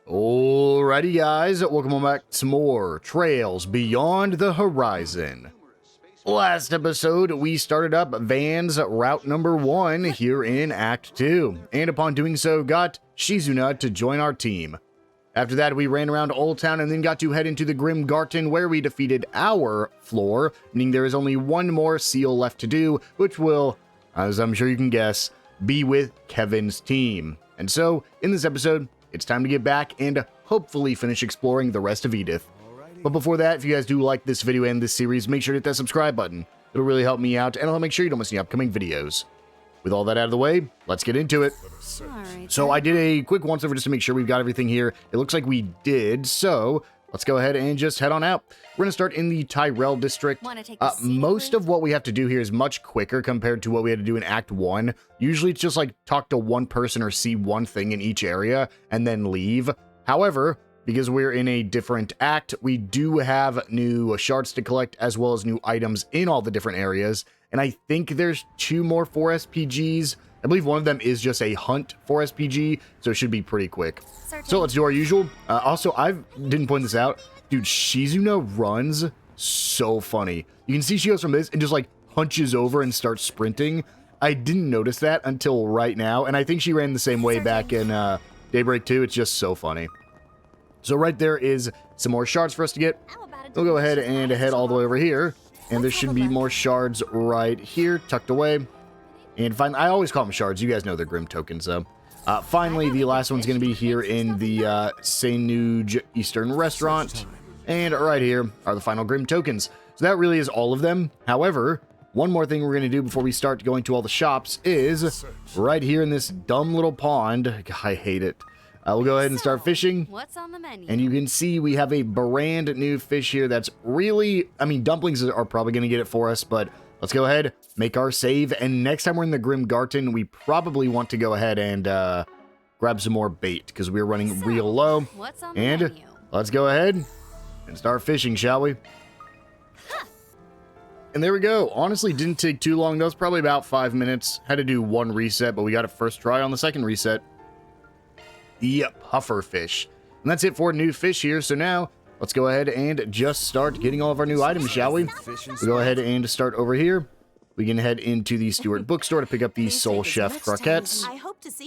Alrighty guys, welcome on back to more Trails Beyond the Horizon. Last episode, we started up Van's route number 1 here in Act 2, and upon doing so, got Shizuna to join our team. After that, we ran around Old Town and then got to head into the Grim Garden where we defeated our floor, meaning there is only one more seal left to do, which will, as I'm sure you can guess, be with Kevin's team. And so, in this episode, it's time to get back and hopefully finish exploring the rest of Edith. But before that, if you guys do like this video and this series, make sure to hit that subscribe button. It'll really help me out, and I'll make sure you don't miss any upcoming videos. With all that out of the way, let's get into it. So I did a quick once-over just to make sure we've got everything here. It looks like we did, so let's go ahead and just head on out. We're going to start in the Tyrell district. Most of what we have to do here is much quicker compared to what we had to do in Act 1. Usually it's just like talk to one person or see one thing in each area and then leave. However, because we're in a different act, we do have new shards to collect as well as new items in all the different areas. And I think there's 2 more 4SPGs. I believe one of them is just a hunt 4SPG, so it should be pretty quick. So let's do our usual. Also, I didn't point this out. Dude, Shizuna runs so funny. You can see she goes from this and just like hunches over and starts sprinting. I didn't notice that until right now, and I think she ran the same way back in Daybreak 2. It's just so funny. So right there is some more shards for us to get. We'll go ahead and head all the way over here, and there should be more shards right here, tucked away. And finally, I always call them shards. You guys know they're Grim tokens, though. Finally, the last one's going to be here in the Seinuj Eastern Restaurant. And right here are the final Grim tokens. So that really is all of them. However, one more thing we're going to do before we start going to all the shops is right here in this dumb little pond. I hate it. We'll go ahead and start fishing. What's on the menu? And you can see we have a brand new fish here that's really, I mean, dumplings are probably going to get it for us, but let's go ahead, make our save, and next time we're in the Grim Garden, we probably want to go ahead and grab some more bait, because we're running real low. What's on the And menu? let's go ahead and start fishing, shall we? And there we go. Honestly, didn't take too long. That was probably about 5 minutes. Had to do one reset, but we got it first try on the second reset. The puffer fish. And that's it for new fish here. So now, let's go ahead and just start getting all of our new items, shall we? We'll go ahead and start over here. We can head into the Stewart bookstore to pick up the Soul Chef croquettes.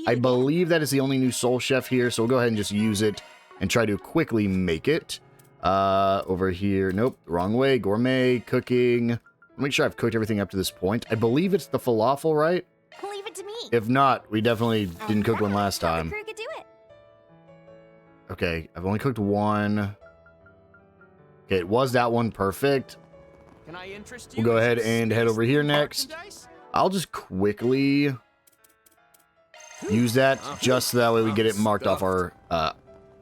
I believe that is the only new Soul Chef here, so we'll go ahead and just use it and try to quickly make it. Over here, nope, wrong way. Gourmet, cooking. I'll make sure I've cooked everything up to this point. I believe it's the falafel, right? Leave it to me. If not, we definitely didn't cook one last time. The crew could do it. Okay, I've only cooked one. Okay, it was that one. Perfect. Can I interest you? We'll go ahead and head over here next. I'll just quickly use that just so that way we get it marked off our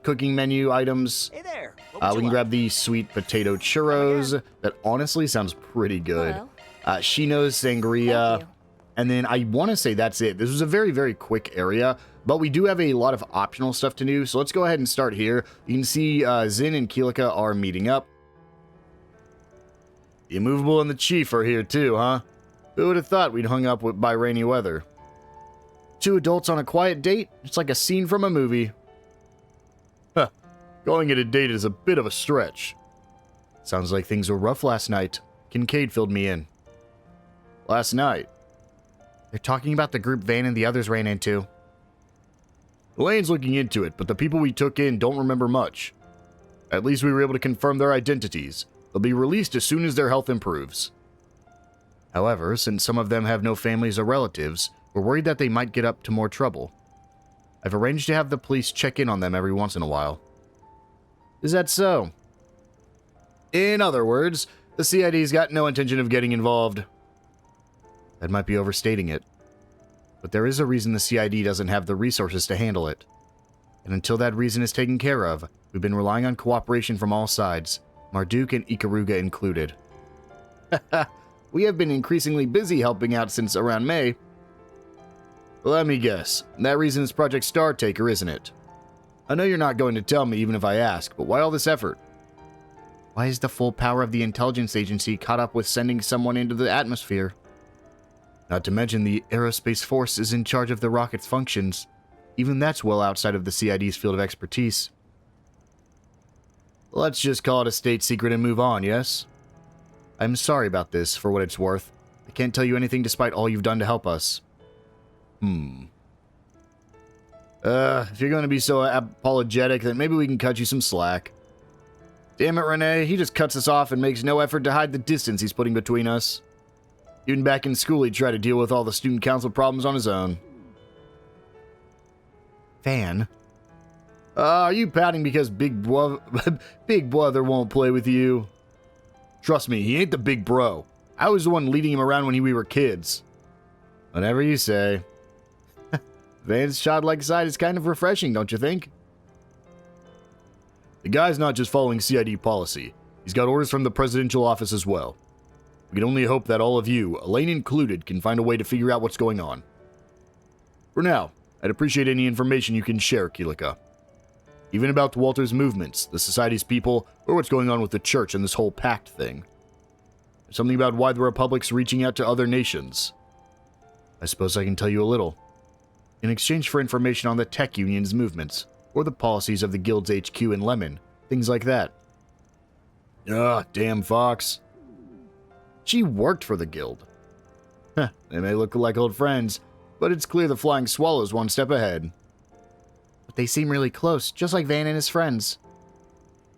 cooking menu items. Hey there. We can grab the sweet potato churros. That honestly sounds pretty good. Shino's sangria. Thank you. And then I want to say that's it. This was a very, very quick area, but we do have a lot of optional stuff to do. So let's go ahead and start here. You can see Zin and Keelika are meeting up. The Immovable and the Chief are here too, huh? Who would have thought we'd hung up by rainy weather? 2 adults on a quiet date? It's like a scene from a movie. Huh. Going at a date is a bit of a stretch. Sounds like things were rough last night. Kincaid filled me in. Last night? They're talking about the group Van and the others ran into. Elaine's looking into it, but the people we took in don't remember much. At least we were able to confirm their identities. They'll be released as soon as their health improves. However, since some of them have no families or relatives, we're worried that they might get up to more trouble. I've arranged to have the police check in on them every once in a while. Is that so? In other words, the CID's got no intention of getting involved. That might be overstating it. But there is a reason the CID doesn't have the resources to handle it. And until that reason is taken care of, we've been relying on cooperation from all sides, Marduk and Ikaruga included. We have been increasingly busy helping out since around May. Let me guess. That reason is Project Star Taker, isn't it? I know you're not going to tell me even if I ask, but why all this effort? Why is the full power of the intelligence agency caught up with sending someone into the atmosphere? Not to mention the aerospace force is in charge of the rocket's functions. Even that's well outside of the CID's field of expertise. Let's just call it a state secret and move on, yes? I'm sorry about this, for what it's worth. I can't tell you anything despite all you've done to help us. If you're going to be so apologetic, then maybe we can cut you some slack. Damn it, Renee, he just cuts us off and makes no effort to hide the distance he's putting between us. Even back in school, he'd try to deal with all the student council problems on his own. Van? Are you pouting because Big Brother won't play with you? Trust me, he ain't the big bro. I was the one leading him around when we were kids. Whatever you say. Van's childlike side is kind of refreshing, don't you think? The guy's not just following CID policy. He's got orders from the presidential office as well. We can only hope that all of you, Elaine included, can find a way to figure out what's going on. For now, I'd appreciate any information you can share, Kilika. Even about Walter's movements, the Society's people, or what's going on with the church and this whole pact thing. Something about why the Republic's reaching out to other nations. I suppose I can tell you a little. In exchange for information on the tech union's movements, or the policies of the Guild's HQ in Lemon, things like that. Damn Fox. She worked for the Guild. They may look like old friends, but it's clear the Flying Swallow's one step ahead. But they seem really close, just like Van and his friends.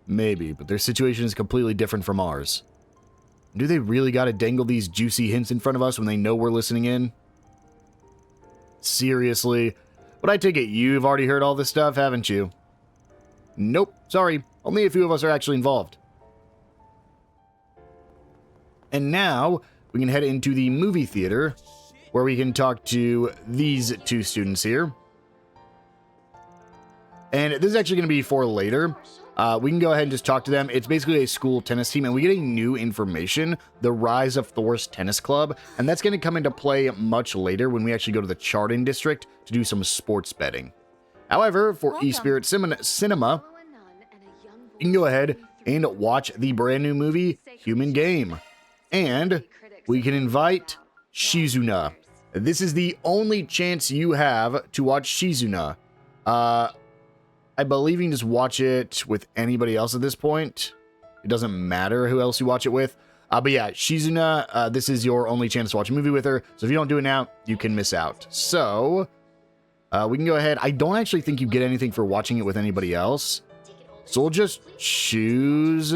Maybe, but their situation is completely different from ours. Do they really gotta dangle these juicy hints in front of us when they know we're listening in? Seriously? But I take it you've already heard all this stuff, haven't you? Nope, sorry. Only a few of us are actually involved. And now, we can head into the movie theater, where we can talk to these two students here. And this is actually going to be for later. We can go ahead and just talk to them. It's basically a school tennis team, and we get a new information, the rise of Thor's Tennis Club, and that's going to come into play much later when we actually go to the Chardon District to do some sports betting. However, for eSpirit Cinema, you can go ahead and watch the brand new movie, Human Game. And we can invite Shizuna. This is the only chance you have to watch Shizuna. I believe you can just watch it with anybody else at this point. It doesn't matter who else you watch it with. But yeah, Shizuna, this is your only chance to watch a movie with her. So if you don't do it now, you can miss out. So, we can go ahead. I don't actually think you get anything for watching it with anybody else. So we'll just choose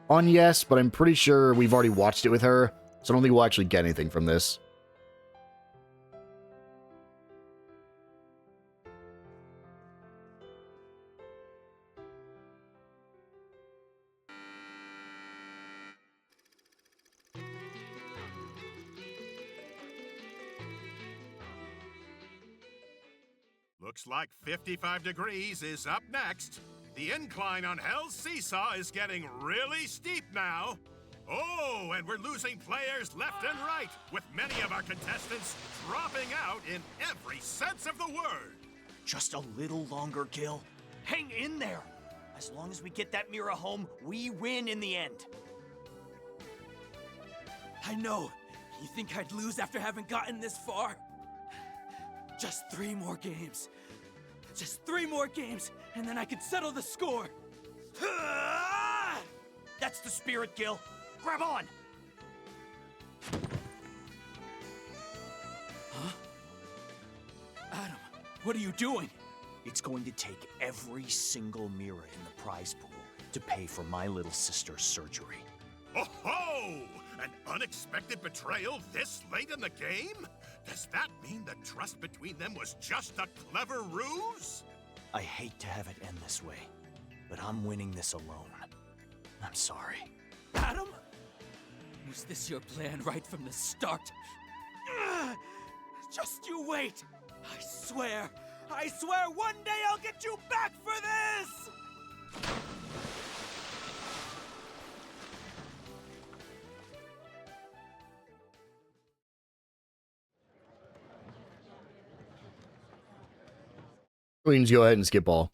on yes, but I'm pretty sure we've already watched it with her. So I don't think we'll actually get anything from this. Looks like 55 degrees is up next. The incline on Hell's Seesaw is getting really steep now. Oh, and we're losing players left and right, with many of our contestants dropping out in every sense of the word. Just a little longer, Gil. Hang in there. As long as we get that mirror home, we win in the end. I know. You think I'd lose after having gotten this far? Just 3 more games. Just 3 more games, and then I can settle the score. That's the spirit, Gil. Grab on! Huh? Adam, what are you doing? It's going to take every single mirror in the prize pool to pay for my little sister's surgery. Oh-ho! An unexpected betrayal this late in the game? Does that mean the trust between them was just a clever ruse? I hate to have it end this way, but I'm winning this alone. I'm sorry. Adam? Was this your plan right from the start? Just you wait! I swear one day I'll get you back for this! We can just go ahead and skip all.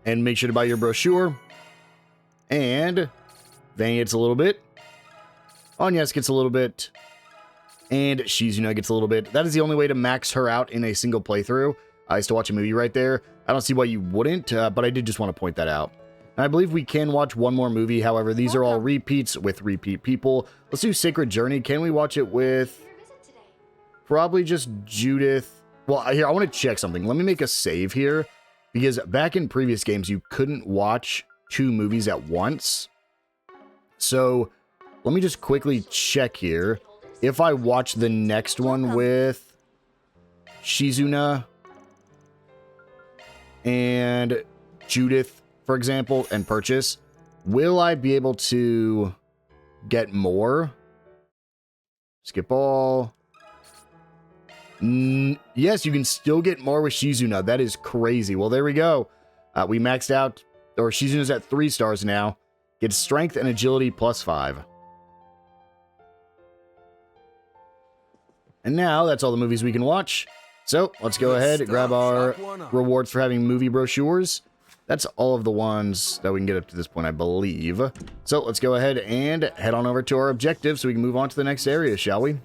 And make sure to buy your brochure. And Van gets a little bit. Onyas gets a little bit. and Shizuna gets a little bit. That is the only way to max her out in a single playthrough. I used to watch a movie right there. I don't see why you wouldn't, but I did just want to point that out. And I believe we can watch one more movie. However, these are all repeats with repeat people. Let's do Sacred Journey. Can we watch it with probably just Judith? Well, here, I want to check something. Let me make a save here, because back in previous games, you couldn't watch 2 movies at once. So let me just quickly check here. If I watch the next one with Shizuna and Judith, for example, and purchase, will I be able to get more? Skip all. Yes, you can still get more with Shizuna. That is crazy. Well, there we go. We maxed out, or Shizuna's at 3 stars now. Gets strength and agility +5. And now that's all the movies we can watch. So let's go ahead and grab our rewards for having movie brochures. That's all of the ones that we can get up to this point, I believe. So let's go ahead and head on over to our objective so we can move on to the next area, shall we?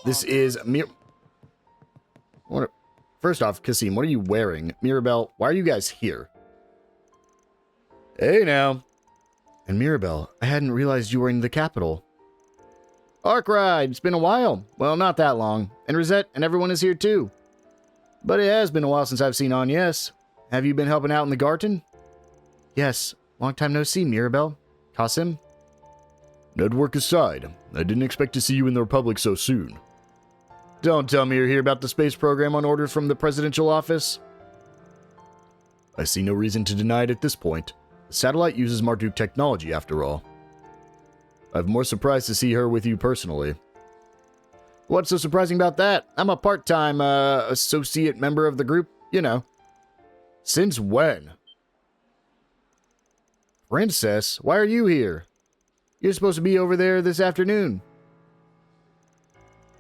This is First off, Kasim, what are you wearing? Mirabelle, why are you guys here? Hey now. And Mirabelle, I hadn't realized you were in the capital. Arkwright, it's been a while. Well, not that long. And Rosette and everyone is here too. But it has been a while since I've seen Agnes. Have you been helping out in the garden? Yes. Long time no see, Mirabelle. Kasim? Network aside, I didn't expect to see you in the Republic so soon. Don't tell me you're here about the space program on order from the presidential office. I see no reason to deny it at this point. The satellite uses Marduk technology, after all. I'm more surprised to see her with you personally. What's so surprising about that? I'm a part-time, associate member of the group, you know. Since when? Princess, why are you here? You're supposed to be over there this afternoon.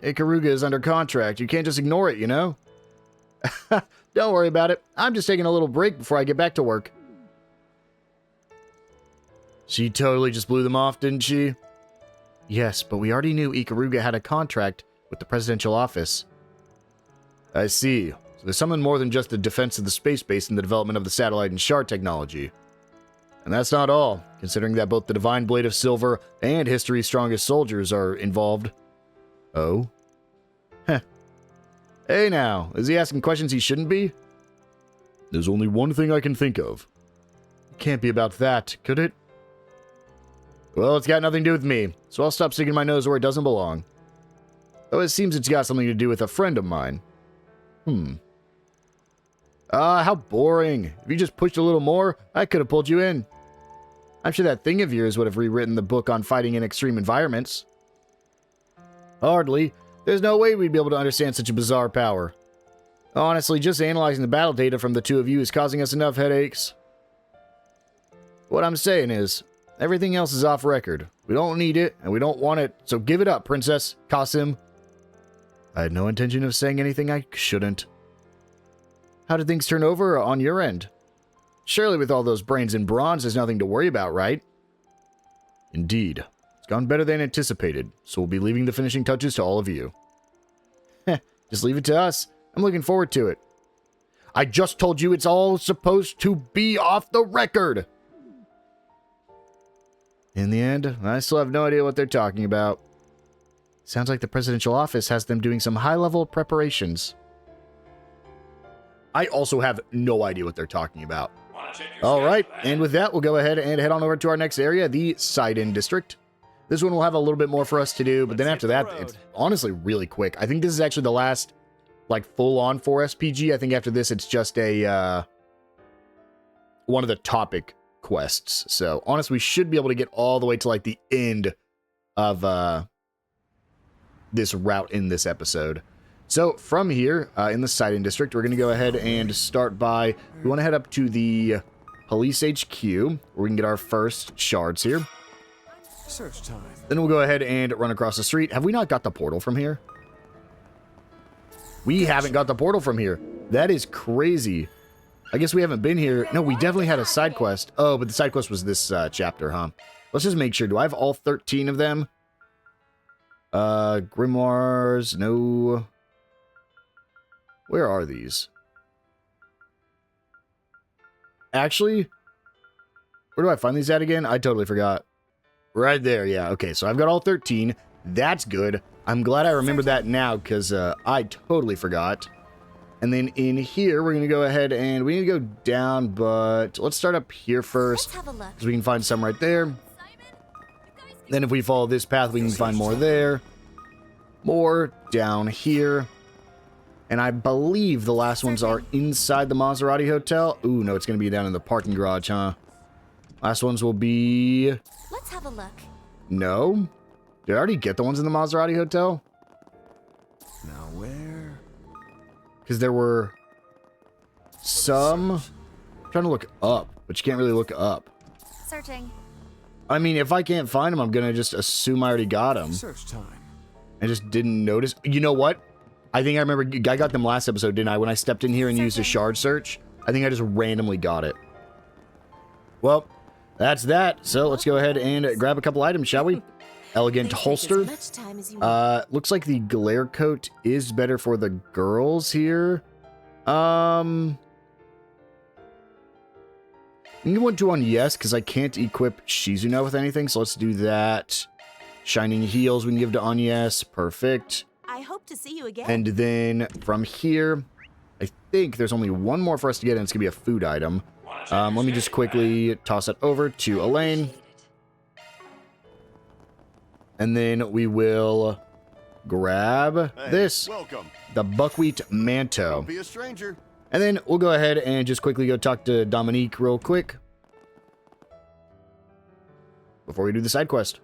Ikaruga is under contract. You can't just ignore it, you know? Don't worry about it. I'm just taking a little break before I get back to work. She totally just blew them off, didn't she? Yes, but we already knew Ikaruga had a contract with the presidential office. I see. So there's something more than just the defense of the space base and the development of the satellite and shard technology. And that's not all, considering that both the Divine Blade of Silver and History's Strongest Soldiers are involved. Oh? Heh. Hey now, is he asking questions he shouldn't be? There's only one thing I can think of. It can't be about that, could it? Well, it's got nothing to do with me, so I'll stop sticking my nose where it doesn't belong. Though it seems it's got something to do with a friend of mine. How boring. If you just pushed a little more, I could have pulled you in. I'm sure that thing of yours would have rewritten the book on fighting in extreme environments. Hardly. There's no way we'd be able to understand such a bizarre power. Honestly, just analyzing the battle data from the two of you is causing us enough headaches. What I'm saying is, everything else is off record. We don't need it, and we don't want it, so give it up, Princess. Kasim. I had no intention of saying anything I shouldn't. How did things turn over on your end? Surely with all those brains and bronze, there's nothing to worry about, right? Indeed. It's gone better than anticipated, so we'll be leaving the finishing touches to all of you. Heh, just leave it to us. I'm looking forward to it. I just told you it's all supposed to be off the record! In the end, I still have no idea what they're talking about. Sounds like the presidential office has them doing some high-level preparations. I also have no idea what they're talking about. All right, and with that, we'll go ahead and head on over to our next area, the Sidon District. This one will have a little bit more for us to do, but then after that, it's honestly really quick. I think this is actually the last, like, full-on 4SPG. I think after this, it's just a, one of the topic quests. So, honestly, we should be able to get all the way to, like, the end of, this route in this episode. So, from here, in the Sidon District, we're going to go ahead and start by, we want to head up to the Police HQ, where we can get our first shards here. Search time. Then we'll go ahead and run across the street. Have we not got the portal from here? We haven't got the portal from here. That is crazy. I guess we haven't been here. No, we definitely had a side quest. Oh, but the side quest was this chapter, huh? Let's just make sure. Do I have all 13 of them? Grimoires, no. Where are these? Actually, where do I find these at again? I totally forgot. Right there, yeah. Okay, so I've got all 13. That's good. I'm glad I remembered that now, because I totally forgot. And then in here, we're going to go ahead and we need to go down, but let's start up here first, because we can find some right there. Then if we follow this path, we can find more there. More down here. And I believe the last ones are inside the Maserati Hotel. Ooh, no, it's going to be down in the parking garage, huh? Last ones will be... Let's have a look. No? Did I already get the ones in the Maserati Hotel? Now where? Because there were some... I'm trying to look up, but you can't really look up. Searching. I mean, if I can't find them, I'm going to just assume I already got them. Search time. I just didn't notice. You know what? I think I remember I got them last episode, didn't I? When I stepped in here and used a shard search. I think I just randomly got it. Well, that's that. So let's go ahead and grab a couple items, shall we? Elegant holster. Looks like the glare coat is better for the girls here. I'm going to on yes, because I can't equip Shizuna with anything, so let's do that. Shining heels we can give to Anyes. Perfect. I hope to see you again. And then from here, I think there's only one more for us to get, and it's going to be a food item. Let me just quickly toss it over to Elaine. And then we will grab this. Welcome. The buckwheat manto. Don't be a stranger. And then we'll go ahead and just quickly go talk to Dominique real quick. Before we do the side quest.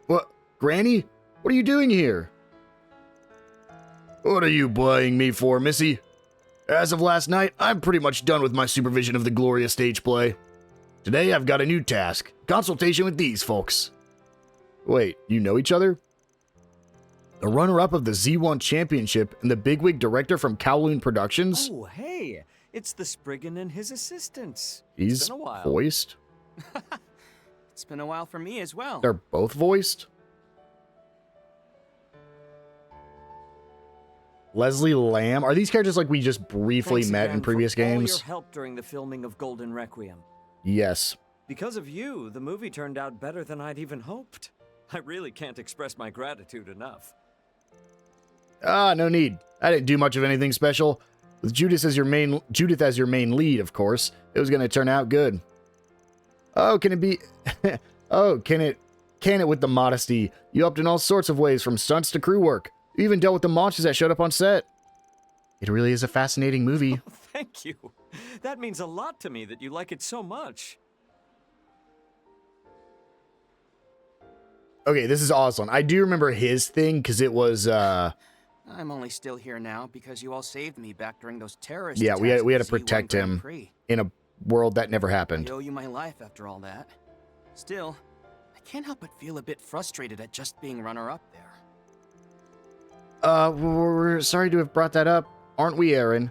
What? Granny? What are you doing here? What are you buying me for, Missy? As of last night, I'm pretty much done with my supervision of the glorious stage play. Today, I've got a new task. Consultation with these folks. Wait, you know each other? The runner-up of the Z1 Championship and the bigwig director from Kowloon Productions? Oh, hey, it's the Spriggan and his assistants. He's It's been a while. voiced? It's been a while for me as well. They're both voiced? Leslie Lamb? Are these characters like we just briefly Thanks met again in previous for all games? your help during the filming of Golden Requiem. Yes. Because of you, the movie turned out better than I'd even hoped. I really can't express my gratitude enough. No need. I didn't do much of anything special. With Judith as your main lead, of course, it was going to turn out good. Oh, can it be? Oh, can it with the modesty? You helped in all sorts of ways, from stunts to crew work. You even dealt with the monsters that showed up on set. It really is a fascinating movie. Oh, thank you. That means a lot to me that you like it so much. Okay, this is awesome. I do remember his thing because it was I'm only still here now because you all saved me back during those terrorist yeah, attacks we had at to the Z1 protect Grand him Prix. in a world that never I happened. owe you my life after all that. Still, I can't help but feel a bit frustrated at just being runner-up there. We're sorry to have brought that up, aren't we, Aaron?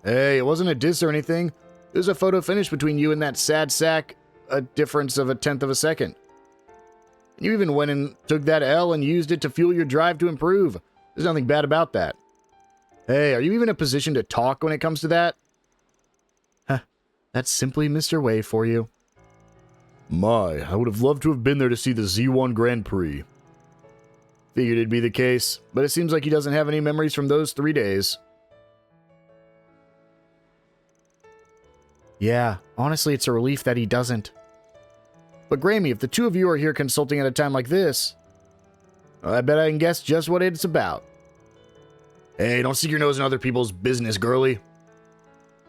Hey, it wasn't a diss or anything. It was a photo finish between you and that sad sack, a difference of 1/10 of a second. You even went and took that L and used it to fuel your drive to improve. There's nothing bad about that. Hey, are you even in a position to talk when it comes to that? Huh, that's simply Mr. Way for you. My, I would have loved to have been there to see the Z1 Grand Prix. Figured it'd be the case, but it seems like he doesn't have any memories from those 3 days. Yeah, honestly, it's a relief that he doesn't. But Grammy, if the two of you are here consulting at a time like this, I bet I can guess just what it's about. Hey, don't stick your nose in other people's business, girly.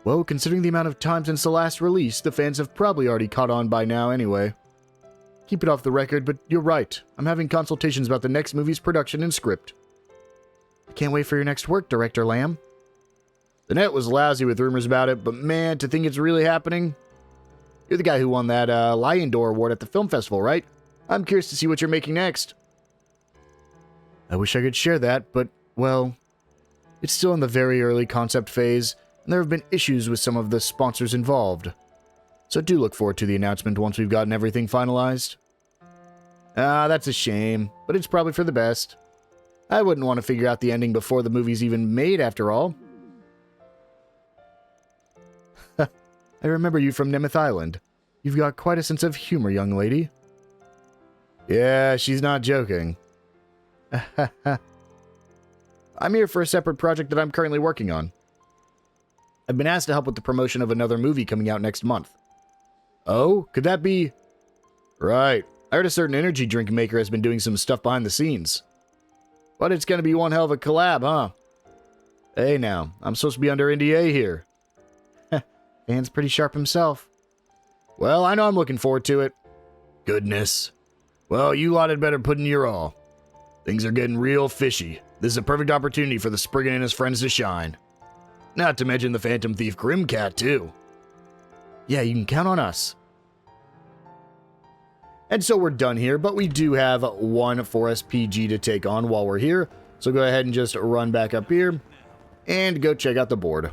Well, considering the amount of time since the last release, the fans have probably already caught on by now anyway. Keep it off the record, but you're right. I'm having consultations about the next movie's production and script. I can't wait for your next work, Director Lamb. The net was lousy with rumors about it, but man, to think it's really happening. You're the guy who won that Lion Door Award at the film festival, right? I'm curious to see what you're making next. I wish I could share that, but, well, it's still in the very early concept phase, and there have been issues with some of the sponsors involved. So do look forward to the announcement once we've gotten everything finalized. Ah, that's a shame, but it's probably for the best. I wouldn't want to figure out the ending before the movie's even made, after all. I remember you from Nemeth Island. You've got quite a sense of humor, young lady. Yeah, she's not joking. I'm here for a separate project that I'm currently working on. I've been asked to help with the promotion of another movie coming out next month. Oh, could that be... Right. I heard a certain energy drink maker has been doing some stuff behind the scenes. But it's gonna be one hell of a collab, huh? Hey now, I'm supposed to be under NDA here. Van's pretty sharp himself. Well, I know I'm looking forward to it. Goodness. Well, you lot had better put in your all. Things are getting real fishy. This is a perfect opportunity for the Spriggan and his friends to shine. Not to mention the Phantom Thief Grimcat, too. Yeah, you can count on us. And so we're done here, but we do have one 4SPG to take on while we're here. So go ahead and just run back up here and go check out the board.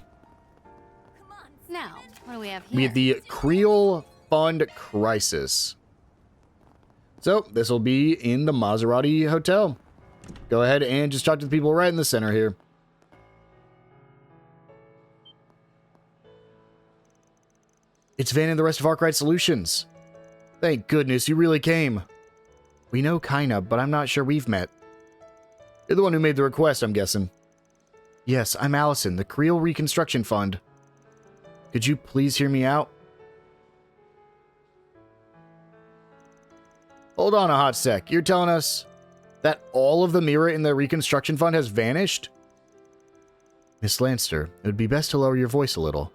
Now, what do we have here? We have the Creil Fund Crisis. So this will be in the Maserati Hotel. Go ahead and just talk to the people right in the center here. It's Van and the rest of Arkwright Solutions. Thank goodness you really came. We know kinda, but I'm not sure we've met. You're the one who made the request, I'm guessing. Yes, I'm Allison, the Creil Reconstruction Fund. Could you please hear me out? Hold on a hot sec. You're telling us that all of the Mira in the Reconstruction Fund has vanished? Miss Lanster, it would be best to lower your voice a little.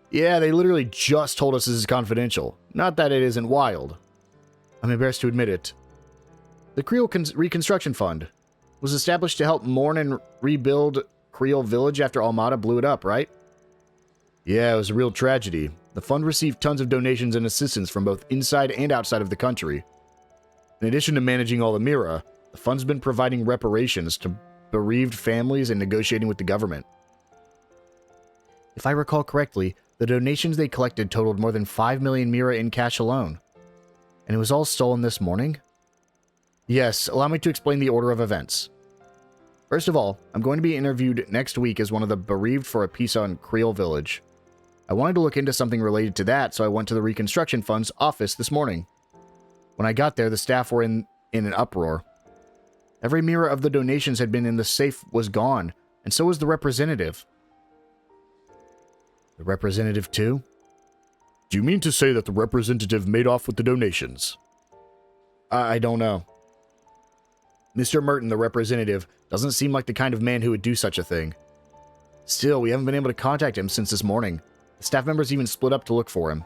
Yeah, they literally just told us this is confidential. Not that it isn't wild. I'm embarrassed to admit it. The Creil Reconstruction Fund was established to help mourn and rebuild Creil Village after Almada blew it up, right? Yeah, it was a real tragedy. The fund received tons of donations and assistance from both inside and outside of the country. In addition to managing all the Mira, the fund's been providing reparations to bereaved families and negotiating with the government. If I recall correctly, the donations they collected totaled more than 5 million Mira in cash alone. And it was all stolen this morning? Yes, allow me to explain the order of events. First of all, I'm going to be interviewed next week as one of the bereaved for a piece on Creil Village. I wanted to look into something related to that, so I went to the Reconstruction Fund's office this morning. When I got there, the staff were in an uproar. Every Mira of the donations had been in the safe was gone, and so was the representative. The representative too? Do you mean to say that the representative made off with the donations? I don't know. Mr. Merton, the representative, doesn't seem like the kind of man who would do such a thing. Still, we haven't been able to contact him since this morning. The staff members even split up to look for him.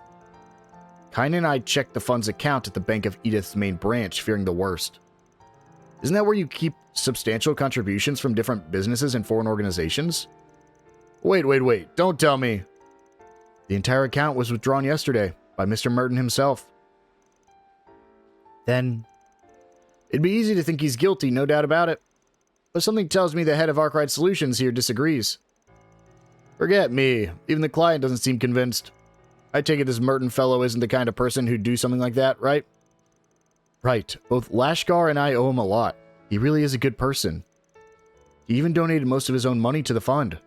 Kine and I checked the fund's account at the Bank of Edith's main branch, fearing the worst. Isn't that where you keep substantial contributions from different businesses and foreign organizations? Wait, don't tell me. The entire account was withdrawn yesterday by Mr. Merton himself. Then, it'd be easy to think he's guilty, no doubt about it. But something tells me the head of Arkwright Solutions here disagrees. Forget me. Even the client doesn't seem convinced. I take it this Merton fellow isn't the kind of person who'd do something like that, right? Right. Both Lashkar and I owe him a lot. He really is a good person. He even donated most of his own money to the fund.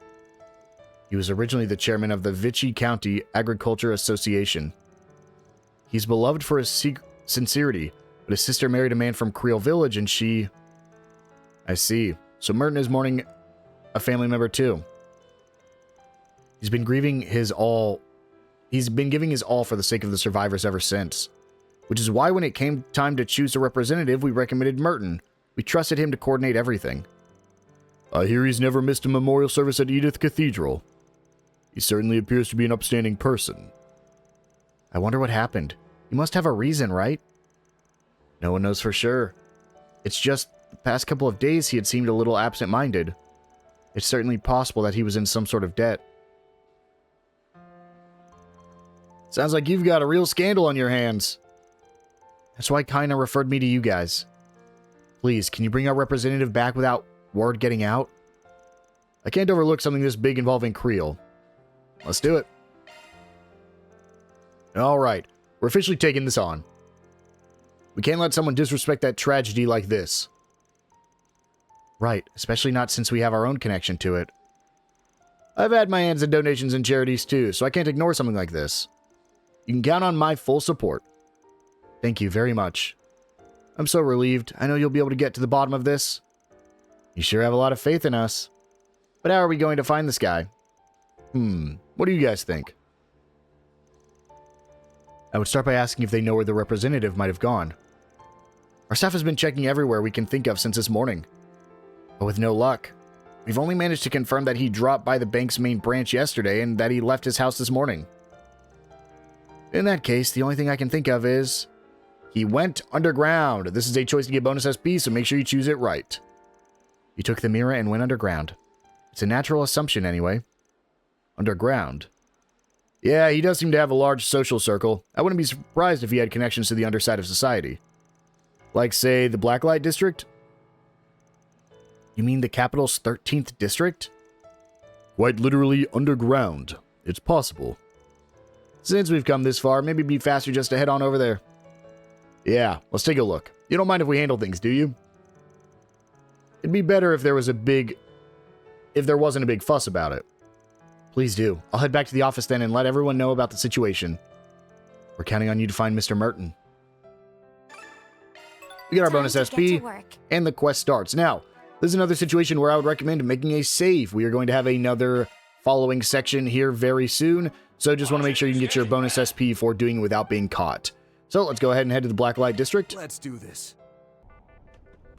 He was originally the chairman of the Vichy County Agriculture Association. He's beloved for his sincerity, but his sister married a man from Creil Village and she... I see. So Merton is mourning a family member too. He's been giving his all for the sake of the survivors ever since. Which is why when it came time to choose a representative, we recommended Merton. We trusted him to coordinate everything. I hear he's never missed a memorial service at Edith Cathedral. He certainly appears to be an upstanding person. I wonder what happened. He must have a reason, right? No one knows for sure. It's just the past couple of days he had seemed a little absent-minded. It's certainly possible that he was in some sort of debt. Sounds like you've got a real scandal on your hands. That's why Kaina referred me to you guys. Please, can you bring our representative back without word getting out? I can't overlook something this big involving Creil. Let's do it. Alright, we're officially taking this on. We can't let someone disrespect that tragedy like this. Right, especially not since we have our own connection to it. I've had my hands in donations and charities too, so I can't ignore something like this. You can count on my full support. Thank you very much. I'm so relieved. I know you'll be able to get to the bottom of this. You sure have a lot of faith in us. But how are we going to find this guy? What do you guys think? I would start by asking if they know where the representative might have gone. Our staff has been checking everywhere we can think of since this morning. But with no luck. We've only managed to confirm that he dropped by the bank's main branch yesterday and that he left his house this morning. In that case, the only thing I can think of is... he went underground. This is a choice to get bonus SP, so make sure you choose it right. You took the mirror and went underground. It's a natural assumption anyway. Underground. Yeah, he does seem to have a large social circle. I wouldn't be surprised if he had connections to the underside of society. Like, say, the Blacklight District? You mean the capital's 13th district? Quite literally underground. It's possible. Since we've come this far, maybe it'd be faster just to head on over there. Yeah, let's take a look. You don't mind if we handle things, do you? It'd be better if there wasn't a big fuss about it. Please do. I'll head back to the office then and let everyone know about the situation. We're counting on you to find Mr. Merton. We got our bonus SP, and the quest starts. Now, this is another situation where I would recommend making a save. We are going to have another following section here very soon, so just want to make sure you can get your bonus SP for doing it without being caught. So let's go ahead and head to the Blacklight District. Let's do this.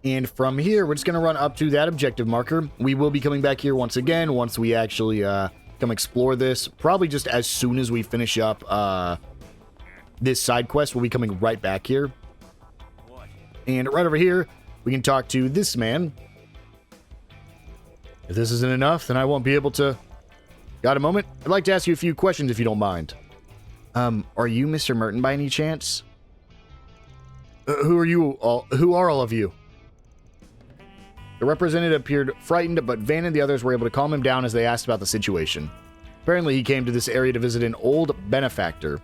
And from here, we're just going to run up to that objective marker. We will be coming back here once again, once we actually come explore this. Probably just as soon as we finish up this side quest, we'll be coming right back here. And right over here, we can talk to this man. If this isn't enough, then I won't be able to... Got a moment? I'd like to ask you a few questions if you don't mind. Are you Mr. Merton by any chance? Who are all of you? The representative appeared frightened, but Van and the others were able to calm him down as they asked about the situation. Apparently, he came to this area to visit an old benefactor.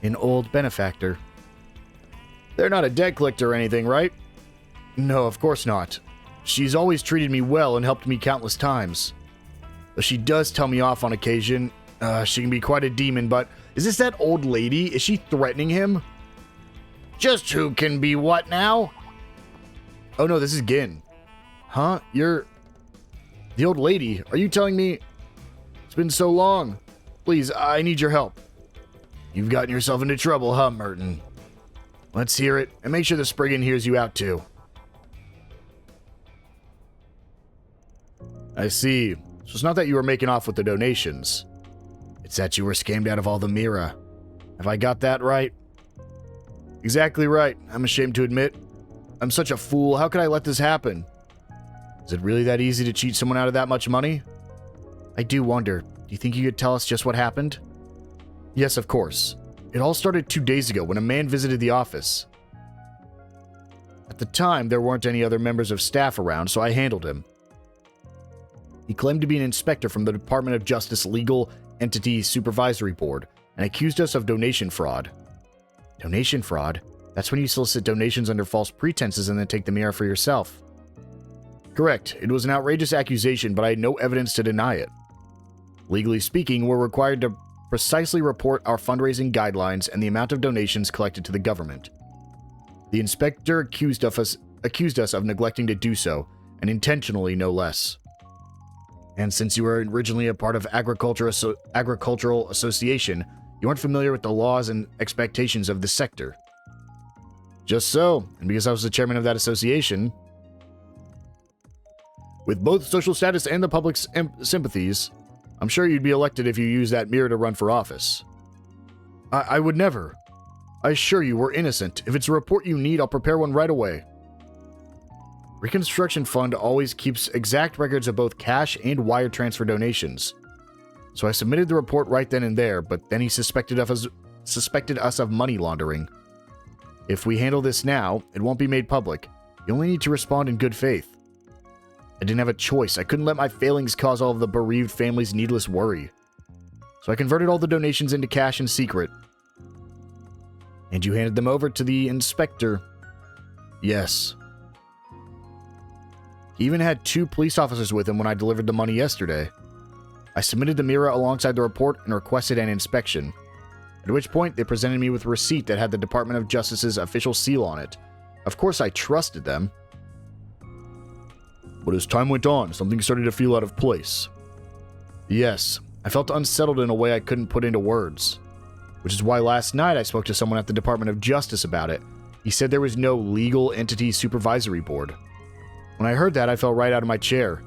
An old benefactor? They're not a debt collector or anything, right? No, of course not. She's always treated me well and helped me countless times. But she does tell me off on occasion. She can be quite a demon, but... Is this that old lady? Is she threatening him? Just who can be what now? Oh no, this is Gin. Huh? You're... the old lady. Are you telling me... It's been so long. Please, I need your help. You've gotten yourself into trouble, huh, Merton? Let's hear it, and make sure the Spriggan hears you out too. I see. So it's not that you were making off with the donations. It's that you were scammed out of all the Mira. Have I got that right? Exactly right. I'm ashamed to admit. I'm such a fool. How could I let this happen? Is it really that easy to cheat someone out of that much money? I do wonder. Do you think you could tell us just what happened? Yes, of course. It all started 2 days ago when a man visited the office. At the time, there weren't any other members of staff around, so I handled him. He claimed to be an inspector from the Department of Justice Legal Entity Supervisory Board and accused us of donation fraud. Donation fraud? That's when you solicit donations under false pretenses and then take the mirror for yourself. Correct. It was an outrageous accusation, but I had no evidence to deny it. Legally speaking, we're required to precisely report our fundraising guidelines and the amount of donations collected to the government. The inspector accused us of neglecting to do so, and intentionally no less. And since you were originally a part of Agricultural Association, you aren't familiar with the laws and expectations of the sector. Just so, and because I was the chairman of that association, with both social status and the public's sympathies, I'm sure you'd be elected if you use that mirror to run for office. I would never. I assure you we're innocent. If it's a report you need, I'll prepare one right away. Reconstruction Fund always keeps exact records of both cash and wire transfer donations. So I submitted the report right then and there, but then he suspected us of money laundering. If we handle this now, it won't be made public. You only need to respond in good faith. I didn't have a choice. I couldn't let my failings cause all of the bereaved families needless worry. So I converted all the donations into cash in secret. And you handed them over to the inspector. Yes. He even had 2 police officers with him when I delivered the money yesterday. I submitted the mirror alongside the report and requested an inspection. At which point, they presented me with a receipt that had the Department of Justice's official seal on it. Of course, I trusted them. But as time went on, something started to feel out of place. Yes, I felt unsettled in a way I couldn't put into words. Which is why last night I spoke to someone at the Department of Justice about it. He said there was no legal entity supervisory board. When I heard that, I fell right out of my chair.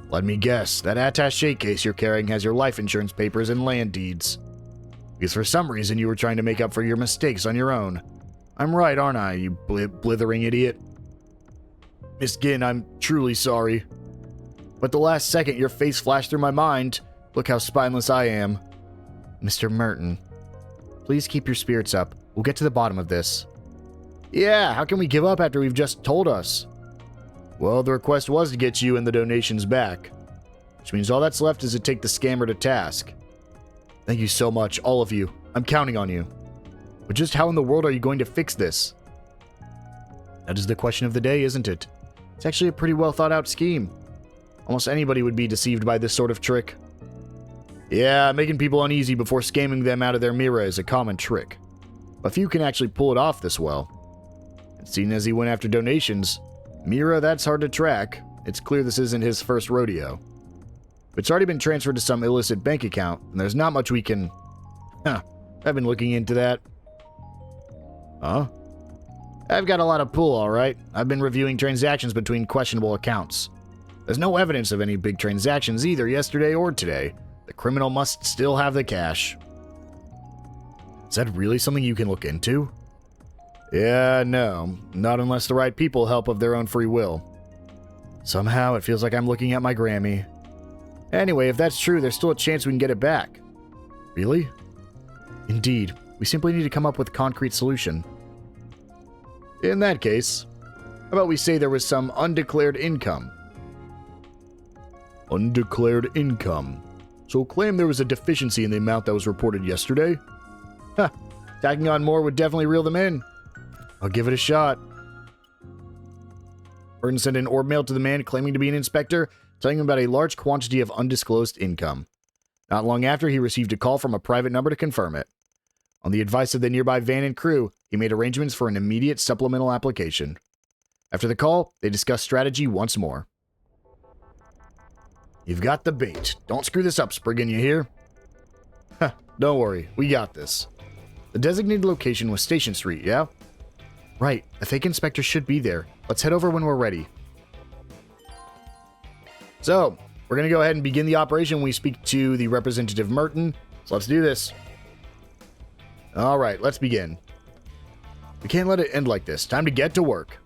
Let me guess, that attaché case you're carrying has your life insurance papers and land deeds. Because for some reason you were trying to make up for your mistakes on your own. I'm right, aren't I, you blithering idiot? Miss Ginn, I'm truly sorry. But the last second your face flashed through my mind. Look how spineless I am. Mr. Merton, please keep your spirits up. We'll get to the bottom of this. Yeah, how can we give up after we've just told us? Well, the request was to get you and the donations back. Which means all that's left is to take the scammer to task. Thank you so much, all of you. I'm counting on you. But just how in the world are you going to fix this? That is the question of the day, isn't it? It's actually a pretty well thought out scheme. Almost anybody would be deceived by this sort of trick. Yeah, making people uneasy before scamming them out of their mirror is a common trick. A few can actually pull it off this well. And seeing as he went after donations, Mira, that's hard to track. It's clear this isn't his first rodeo. It's already been transferred to some illicit bank account, and there's not much we can... I've been looking into that. Huh? I've got a lot of pull, alright. I've been reviewing transactions between questionable accounts. There's no evidence of any big transactions either yesterday or today. The criminal must still have the cash. Is that really something you can look into? Yeah, no. Not unless the right people help of their own free will. Somehow, it feels like I'm looking at my Grammy. Anyway, if that's true, there's still a chance we can get it back. Really? Indeed. We simply need to come up with a concrete solution. In that case, how about we say there was some undeclared income? Undeclared income. So claim there was a deficiency in the amount that was reported yesterday? Huh. Tacking on more would definitely reel them in. I'll give it a shot. Burton sent an orb mail to the man claiming to be an inspector, telling him about a large quantity of undisclosed income. Not long after, he received a call from a private number to confirm it. On the advice of the nearby van and crew, he made arrangements for an immediate supplemental application. After the call, they discussed strategy once more. You've got the bait. Don't screw this up, Spriggan, you hear? Huh, don't worry, we got this. The designated location was Station Street, yeah? Right, the fake inspector should be there. Let's head over when we're ready. So, we're going to go ahead and begin the operation when we speak to the representative Merton. So let's do this. Alright, let's begin. We can't let it end like this. Time to get to work.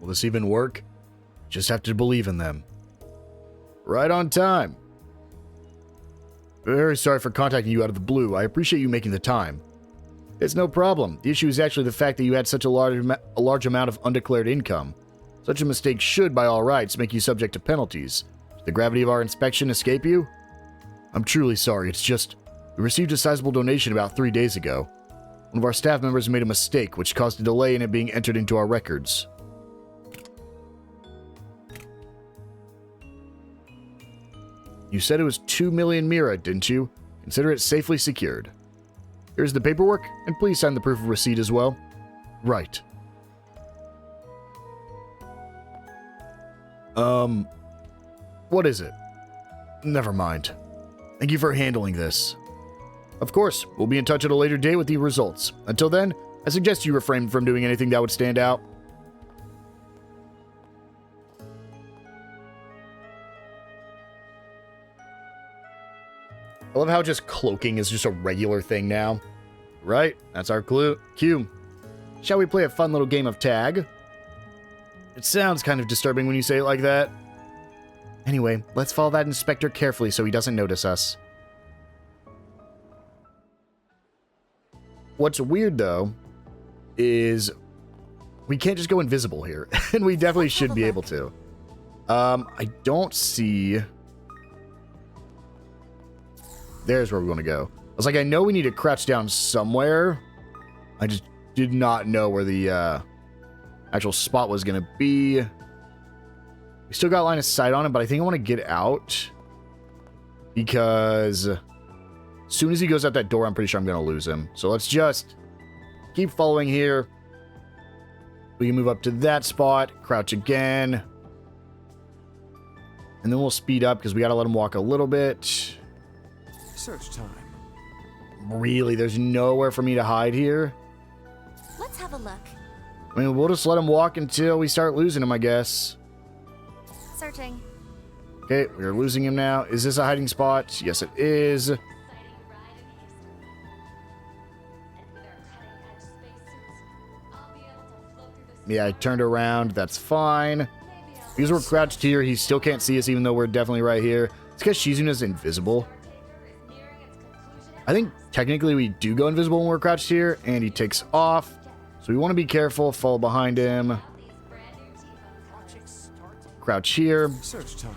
Will this even work? Just have to believe in them. Right on time. Very sorry for contacting you out of the blue. I appreciate you making the time. It's no problem. The issue is actually the fact that you had such a large amount of undeclared income. Such a mistake should, by all rights, make you subject to penalties. Did the gravity of our inspection escape you? I'm truly sorry. It's just, we received a sizable donation about 3 days ago. One of our staff members made a mistake, which caused a delay in it being entered into our records. You said it was 2 million Mira, didn't you? Consider it safely secured. Here's the paperwork, and please sign the proof of receipt as well. Right. What is it? Never mind. Thank you for handling this. Of course, we'll be in touch at a later date with the results. Until then, I suggest you refrain from doing anything that would stand out. I love how just cloaking is just a regular thing now. Right, that's our cue. Shall we play a fun little game of tag? It sounds kind of disturbing when you say it like that. Anyway, let's follow that inspector carefully so he doesn't notice us. What's weird, though, is we can't just go invisible here. And we definitely should be able to. I don't see... There's where we want to go. I was like, I know we need to crouch down somewhere. I just did not know where the actual spot was going to be. We still got line of sight on it, but I think I want to get out. Because as soon as he goes out that door, I'm pretty sure I'm going to lose him. So let's just keep following here. We can move up to that spot, crouch again. And then we'll speed up because we got to let him walk a little bit. Search time. Really, there's nowhere for me to hide here. Let's have a look. I mean, we'll just let him walk until we start losing him, I guess. Searching. Okay, we're losing him now. Is this a hiding spot? Yes, it is. Yeah, I turned around. That's fine. Because we're crouched here, he still can't see us even though we're definitely right here. It's because Shizuna's invisible. I think technically we do go invisible when we're crouched here, and he takes off. So we want to be careful, follow behind him. Crouch here. Search time.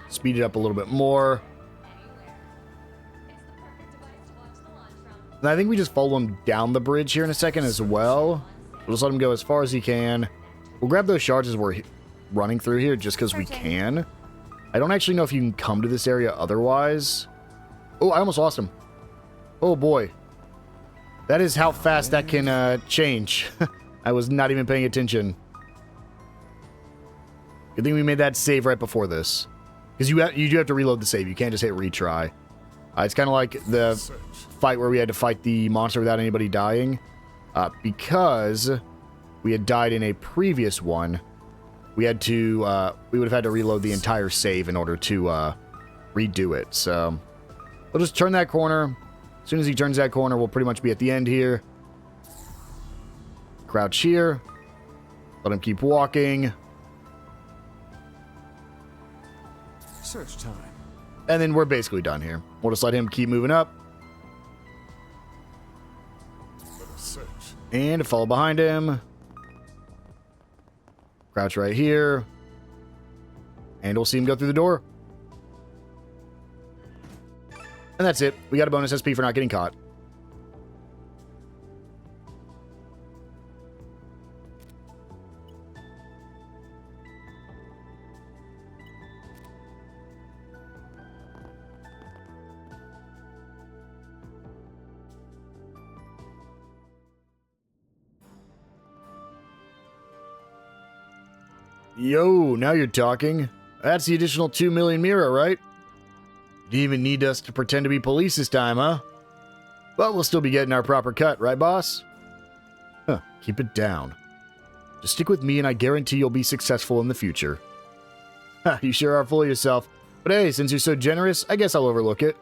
Speed it up a little bit more. And I think we just follow him down the bridge here in a second as well. We'll just let him go as far as he can. We'll grab those shards as we're running through here just because we can. I don't actually know if you can come to this area otherwise. Oh, I almost lost him. Oh, boy. That is how fast that can change. I was not even paying attention. Good thing we made that save right before this. Because you do have to reload the save. You can't just hit retry. It's kind of like the fight where we had to fight the monster without anybody dying. Because we had died in a previous one, we had to, we would have had to reload the entire save in order to redo it. So we'll just turn that corner. As soon as he turns that corner, we'll pretty much be at the end here. Crouch here. Let him keep walking. Search time. And then we're basically done here. We'll just let him keep moving up. And follow behind him. Crouch right here. And we'll see him go through the door. And that's it. We got a bonus SP for not getting caught. Yo, now you're talking. That's the additional 2 million Mira, right? You didn't even need us to pretend to be police this time, huh? But we'll still be getting our proper cut, right, boss? Huh, keep it down. Just stick with me and I guarantee you'll be successful in the future. Ha, you sure are full of yourself. But hey, since you're so generous, I guess I'll overlook it.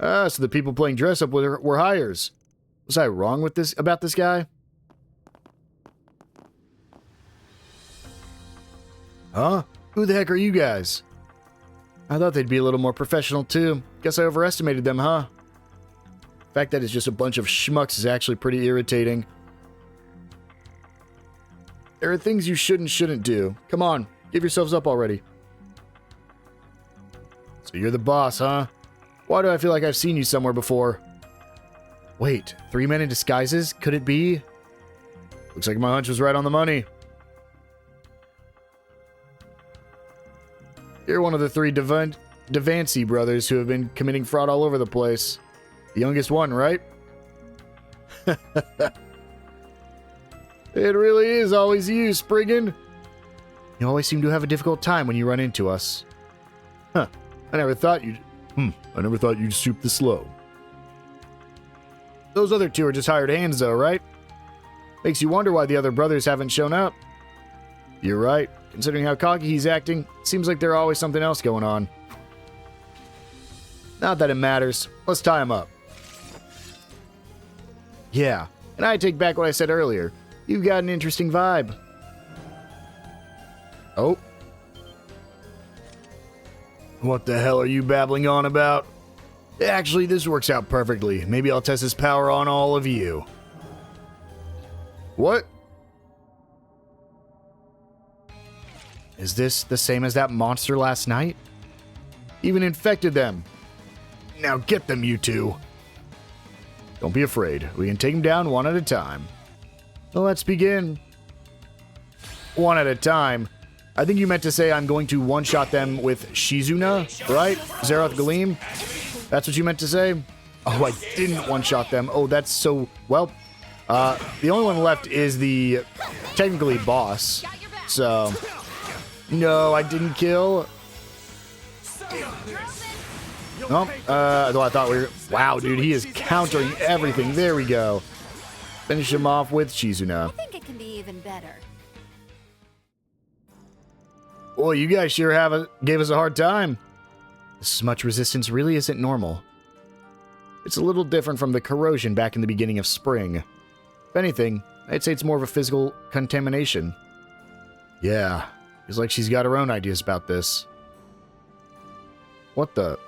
So the people playing dress-up were hires. Was I wrong with this about this guy? Huh? Who the heck are you guys? I thought they'd be a little more professional too. Guess I overestimated them, huh? The fact that it's just a bunch of schmucks is actually pretty irritating. There are things you shouldn't do. Come on, give yourselves up already. So you're the boss, huh? Why do I feel like I've seen you somewhere before? Wait, 3 men in disguises? Could it be? Looks like my hunch was right on the money. You're one of the 3 Devancy brothers who have been committing fraud all over the place. The youngest one, right? It really is always you, Spriggan. You always seem to have a difficult time when you run into us. Huh. I never thought you'd stoop this low. Those other 2 are just hired hands, though, right? Makes you wonder why the other brothers haven't shown up. You're right. Considering how cocky he's acting, it seems like there's always something else going on. Not that it matters. Let's tie him up. Yeah, and I take back what I said earlier. You've got an interesting vibe. Oh. What the hell are you babbling on about? Actually, this works out perfectly. Maybe I'll test his power on all of you. What? Is this the same as that monster last night? Even infected them. Now get them, you two. Don't be afraid. We can take them down one at a time. Well, let's begin. One at a time. I think you meant to say I'm going to one-shot them with Shizuna, right? Zeroth Galeem? That's what you meant to say? Oh, I didn't one-shot them. Oh, that's so... Well, the only one left is the technically boss. So... No, I didn't kill. Nope. Though I thought we were... Wow, dude, he is countering everything. There we go. Finish him off with Shizuna. I think it can be even better. Well, you guys sure gave us a hard time. This much resistance really isn't normal. It's a little different from the corrosion back in the beginning of spring. If anything, I'd say it's more of a physical contamination. Yeah, feels like she's got her own ideas about this. What the...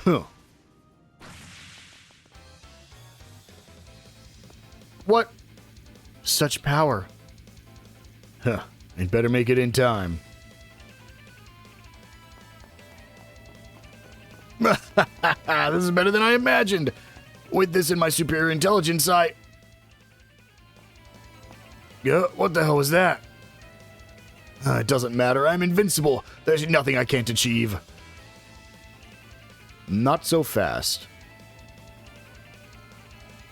Huh. What? Such power. Huh. I'd better make it in time. This is better than I imagined. With this in my superior intelligence, what the hell was that? It doesn't matter. I'm invincible. There's nothing I can't achieve. Not so fast.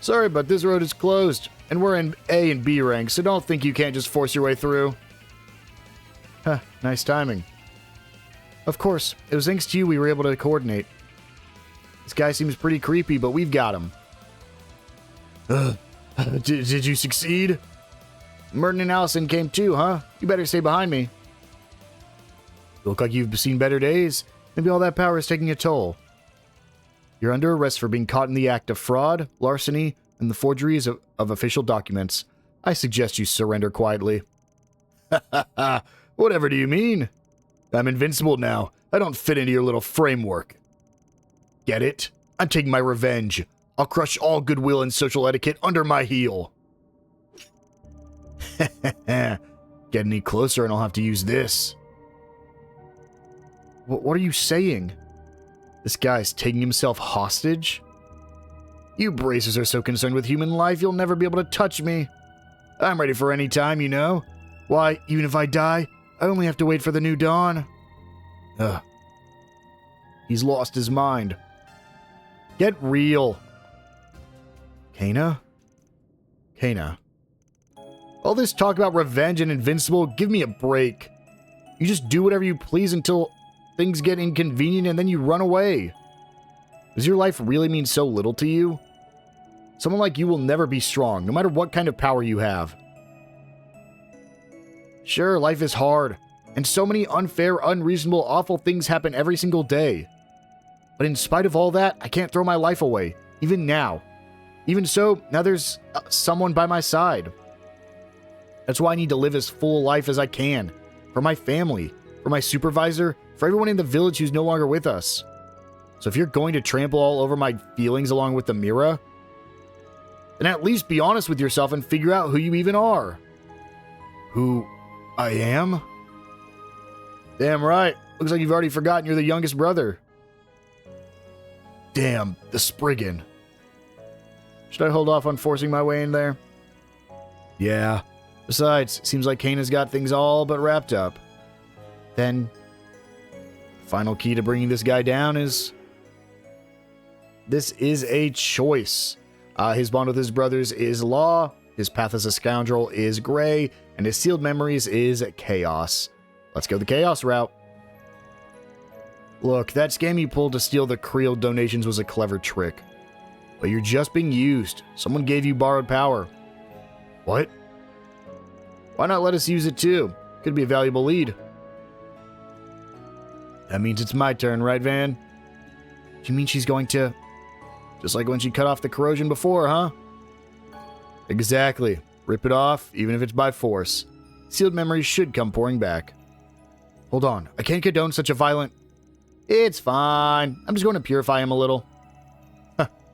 Sorry, but this road is closed, and we're in A and B ranks, so don't think you can't just force your way through. Huh, nice timing. Of course, it was thanks to you we were able to coordinate. This guy seems pretty creepy, but we've got him. Did you succeed? Merton and Allison came too, huh? You better stay behind me. You look like you've seen better days. Maybe all that power is taking a toll. You're under arrest for being caught in the act of fraud, larceny, and the forgeries of official documents. I suggest you surrender quietly. Whatever do you mean? I'm invincible now. I don't fit into your little framework. Get it? I'm taking my revenge. I'll crush all goodwill and social etiquette under my heel. Get any closer and I'll have to use this. What are you saying? This guy's taking himself hostage? You bracers are so concerned with human life, you'll never be able to touch me. I'm ready for any time, you know. Why, even if I die, I only have to wait for the new dawn. Ugh. He's lost his mind. Get real. Kana? Kana. All this talk about revenge and invincible, give me a break. You just do whatever you please until things get inconvenient and then you run away. Does your life really mean so little to you? Someone like you will never be strong, no matter what kind of power you have. Sure, life is hard, and so many unfair, unreasonable, awful things happen every single day. But in spite of all that, I can't throw my life away, even now. Even so, now there's someone by my side. That's why I need to live as full a life as I can. For my family, for my supervisor, for everyone in the village who's no longer with us. So if you're going to trample all over my feelings along with the Mira, then at least be honest with yourself and figure out who you even are. Who I am? Damn right. Looks like you've already forgotten you're the youngest brother. Damn, the Spriggan. Should I hold off on forcing my way in there? Yeah. Besides, seems like Kana's got things all but wrapped up. Then, the final key to bringing this guy down is... This is a choice. His bond with his brothers is law, his path as a scoundrel is gray, and his sealed memories is chaos. Let's go the chaos route. Look, that scam you pulled to steal the Creil donations was a clever trick. But you're just being used. Someone gave you borrowed power. What? Why not let us use it too? Could be a valuable lead. That means it's my turn, right, Van? Do you mean she's going to... Just like when she cut off the corrosion before, huh? Exactly. Rip it off, even if it's by force. Sealed memories should come pouring back. Hold on, I can't condone such a violent... It's fine. I'm just going to purify him a little.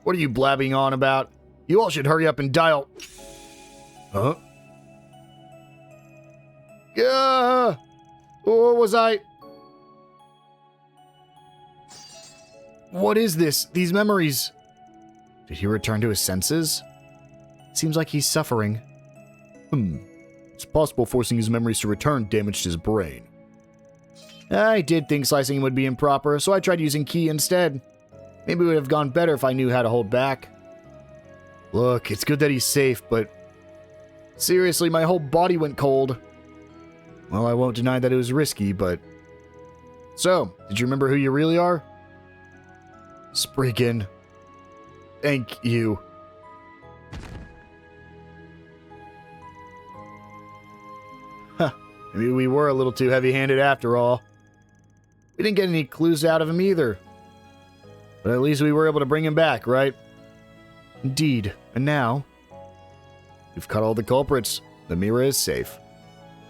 What are you blabbing on about? You all should hurry up and dial... Huh? Yeah. What was I... What is this? These memories... Did he return to his senses? Seems like he's suffering. It's possible forcing his memories to return damaged his brain. I did think slicing him would be improper, so I tried using Ki instead. Maybe it would have gone better if I knew how to hold back. Look, it's good that he's safe, but... Seriously, my whole body went cold. Well, I won't deny that it was risky, but... So, did you remember who you really are? Spriggan. Thank you. Huh. Maybe we were a little too heavy-handed after all. We didn't get any clues out of him either. But at least we were able to bring him back, right? Indeed. And now... We've caught all the culprits. The mirror is safe.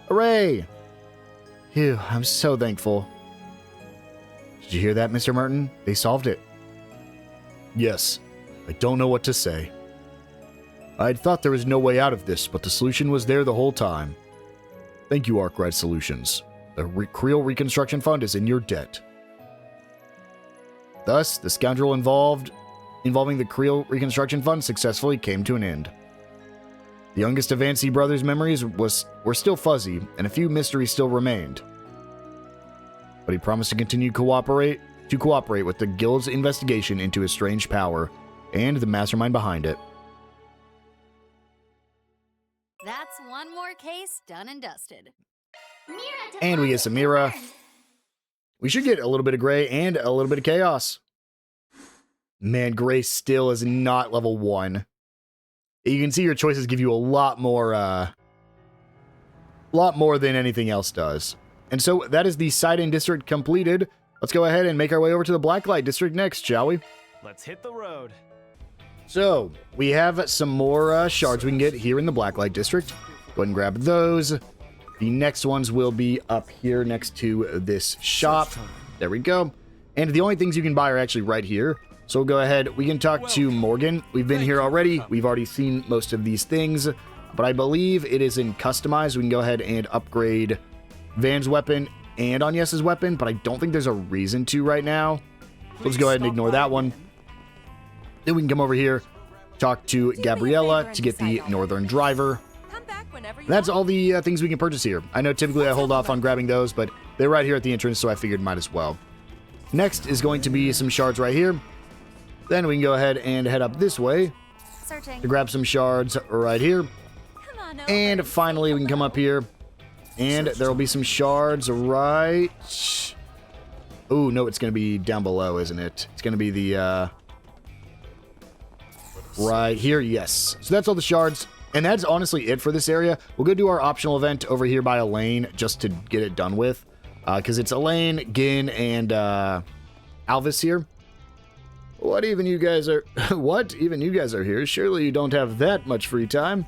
Hooray! Phew, I'm so thankful. Did you hear that, Mr. Merton? They solved it. Yes. I don't know what to say. I'd thought there was no way out of this, but the solution was there the whole time. Thank you, Arkwright Solutions. The Creil Reconstruction Fund is in your debt. Thus, the scoundrel involving the Creil Reconstruction Fund successfully came to an end. The youngest of Anstey brothers' memories were still fuzzy, and a few mysteries still remained. But he promised to continue to cooperate with the Guild's investigation into his strange power, and the mastermind behind it. That's one more case done and dusted. And we get some Mira. We should get a little bit of Gray and a little bit of Chaos. Man, Gray still is not level 1. You can see your choices give you a lot more than anything else does. And so that is the Sidon District completed. Let's go ahead and make our way over to the Blacklight District next, shall we? Let's hit the road. So, we have some more shards we can get here in the Blacklight District. Go ahead and grab those. The next ones will be up here next to this shop. There we go. And the only things you can buy are actually right here. So we'll go ahead. We can talk to Morgan. We've been here already. We've already seen most of these things. But I believe it is in Customize. We can go ahead and upgrade Van's weapon and Agnes's weapon. But I don't think there's a reason to right now. Let's go ahead and ignore that one. Then we can come over here, talk to Gabriella to get the Northern Driver. That's all the things we can purchase here. I know typically I hold off on grabbing those, but they're right here at the entrance, so I figured might as well. Next is going to be some shards right here. Then we can go ahead and head up this way to grab some shards right here. And finally, we can come up here, and there will be some shards right... Oh, no, it's going to be down below, isn't it? It's going to be the... Right here, yes. So that's all the shards. And that's honestly it for this area. We'll go do our optional event over here by Elaine just to get it done with. Because it's Elaine, Gin, and Alvis here. What even you guys are... What? Even you guys are here? Surely you don't have that much free time.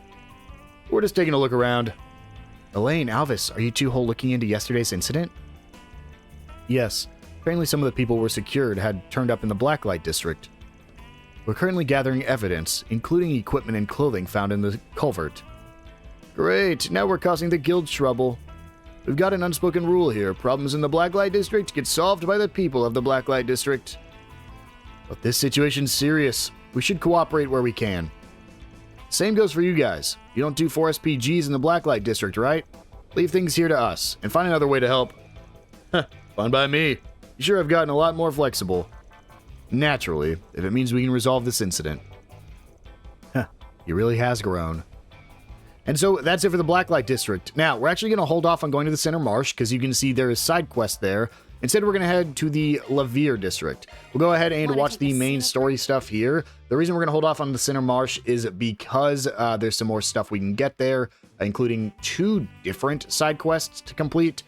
We're just taking a look around. Elaine, Alvis, are you two looking into yesterday's incident? Yes. Apparently some of the people were secured had turned up in the Blacklight District. We're currently gathering evidence, including equipment and clothing found in the culvert. Great, now we're causing the guild trouble. We've got an unspoken rule here. Problems in the Blacklight District get solved by the people of the Blacklight District. But this situation's serious. We should cooperate where we can. Same goes for you guys. You don't do 4 SPGs in the Blacklight District, right? Leave things here to us, and find another way to help. Fine by me. You sure have gotten a lot more flexible. Naturally, if it means we can resolve this incident. He really has grown. And so that's it for the Blacklight District. Now, we're actually going to hold off on going to the Center Marsh, because you can see there is side quest there. Instead, we're going to head to the Lavier District. We'll go ahead and watch the main story stuff here. The reason we're going to hold off on the Center Marsh is because there's some more stuff we can get there, including 2 different side quests to complete.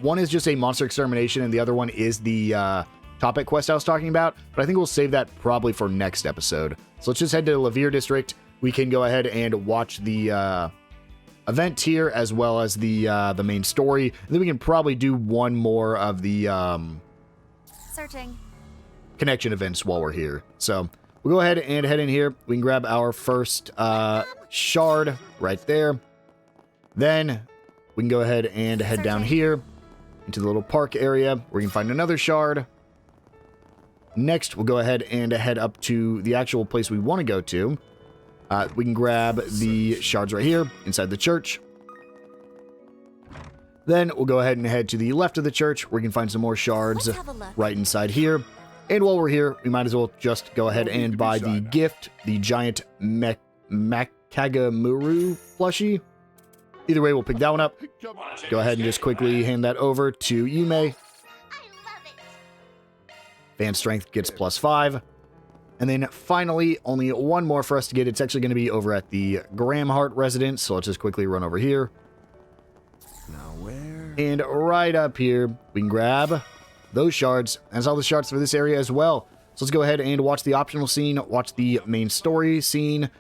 One is just a monster extermination, and the other one is the topic quest I was talking about, but I think we'll save that probably for next episode. So let's just head to the Lavier District. We can go ahead and watch the event here, as well as the main story, and then we can probably do one more of the Searching. connection events while we're here. So we'll go ahead and head in here. We can grab our first shard right there. Then we can go ahead and head down here into the little park area where you can find another shard. Next, we'll go ahead and head up to the actual place we want to go to. We can grab the shards right here inside the church. Then we'll go ahead and head to the left of the church where we can find some more shards right inside here. And while we're here, we might as well just go ahead and buy the gift, the giant Makagamuru plushie. Either way, we'll pick that one up. Go ahead and just quickly hand that over to Yume. Fan strength gets +5. And then finally, only one more for us to get. It's actually going to be over at the Gramhart residence. So let's just quickly run over here. Now where? And right up here, we can grab those shards. That's all the shards for this area as well. So let's go ahead and watch the optional scene, watch the main story scene, and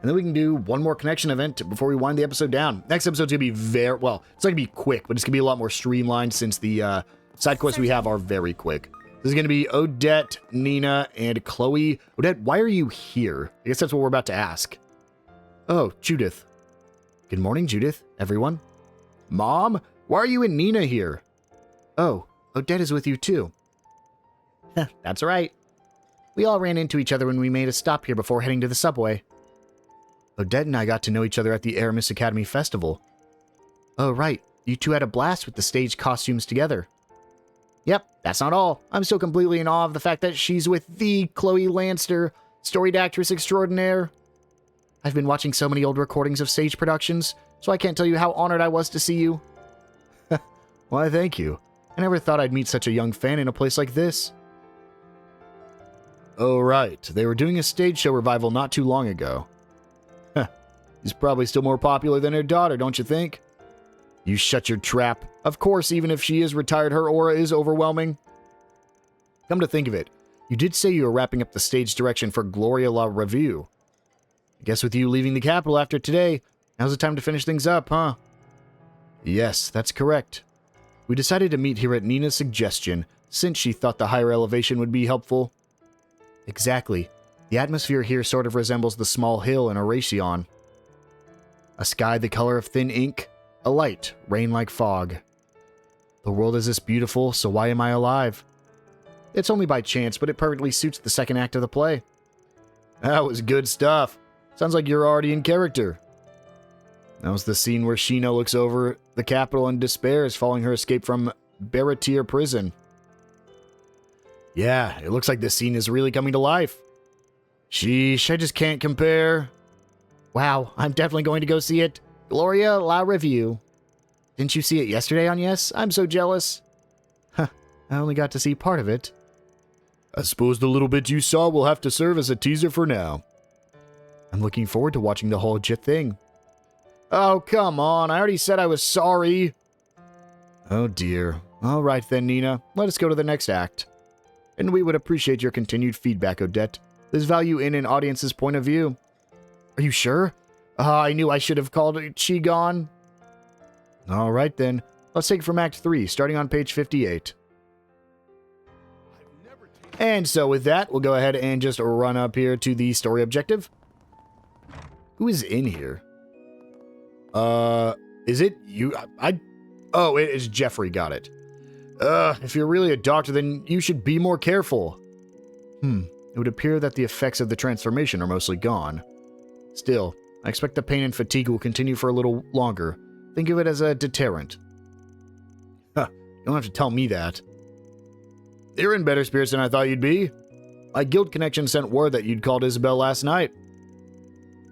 then we can do one more connection event before we wind the episode down. Next episode's going to be very, well, it's not going to be quick, but it's going to be a lot more streamlined since the side quests we have are very quick. This is going to be Odette, Nina, and Chloe. Odette, why are you here? I guess that's what we're about to ask. Oh, Judith. Good morning, Judith, everyone. Mom, why are you and Nina here? Oh, Odette is with you too. That's right. We all ran into each other when we made a stop here before heading to the subway. Odette and I got to know each other at the Aramis Academy Festival. Oh, right. You two had a blast with the stage costumes together. Yep, that's not all. I'm still completely in awe of the fact that she's with the Chloe Lanster, storied actress extraordinaire. I've been watching so many old recordings of stage productions, so I can't tell you how honored I was to see you. Why, thank you. I never thought I'd meet such a young fan in a place like this. Oh, right. They were doing a stage show revival not too long ago. He's probably still more popular than her daughter, don't you think? You shut your trap. Of course, even if she is retired, her aura is overwhelming. Come to think of it, you did say you were wrapping up the stage direction for Gloria La Revue. I guess with you leaving the capital after today, now's the time to finish things up, huh? Yes, that's correct. We decided to meet here at Nina's suggestion, since she thought the higher elevation would be helpful. Exactly. The atmosphere here sort of resembles the small hill in Oracion. A sky the color of thin ink, a light, rain like fog. The world is this beautiful, so why am I alive? It's only by chance, but it perfectly suits the second act of the play. That was good stuff. Sounds like you're already in character. That was the scene where Sheena looks over the capital in despair as following her escape from Baratier prison. Yeah, it looks like this scene is really coming to life. Sheesh, I just can't compare. Wow, I'm definitely going to go see it. Gloria La Revue. Didn't you see it yesterday on Yes? I'm so jealous. Huh, I only got to see part of it. I suppose the little bit you saw will have to serve as a teaser for now. I'm looking forward to watching the whole thing. Oh, come on, I already said I was sorry. Oh dear. All right then, Nina, let us go to the next act. And we would appreciate your continued feedback, Odette. There's value in an audience's point of view. Are you sure? I knew I should have called it Qigong. All right then, let's take it from Act 3, starting on page 58. And so with that, we'll go ahead and just run up here to the story objective. Who is in here? Is it you? Oh, it is Jeffrey, got it. If you're really a doctor, then you should be more careful. It would appear that the effects of the transformation are mostly gone. Still, I expect the pain and fatigue will continue for a little longer. Think of it as a deterrent. Huh, you don't have to tell me that. You're in better spirits than I thought you'd be. My guild connection sent word that you'd called Isabel last night.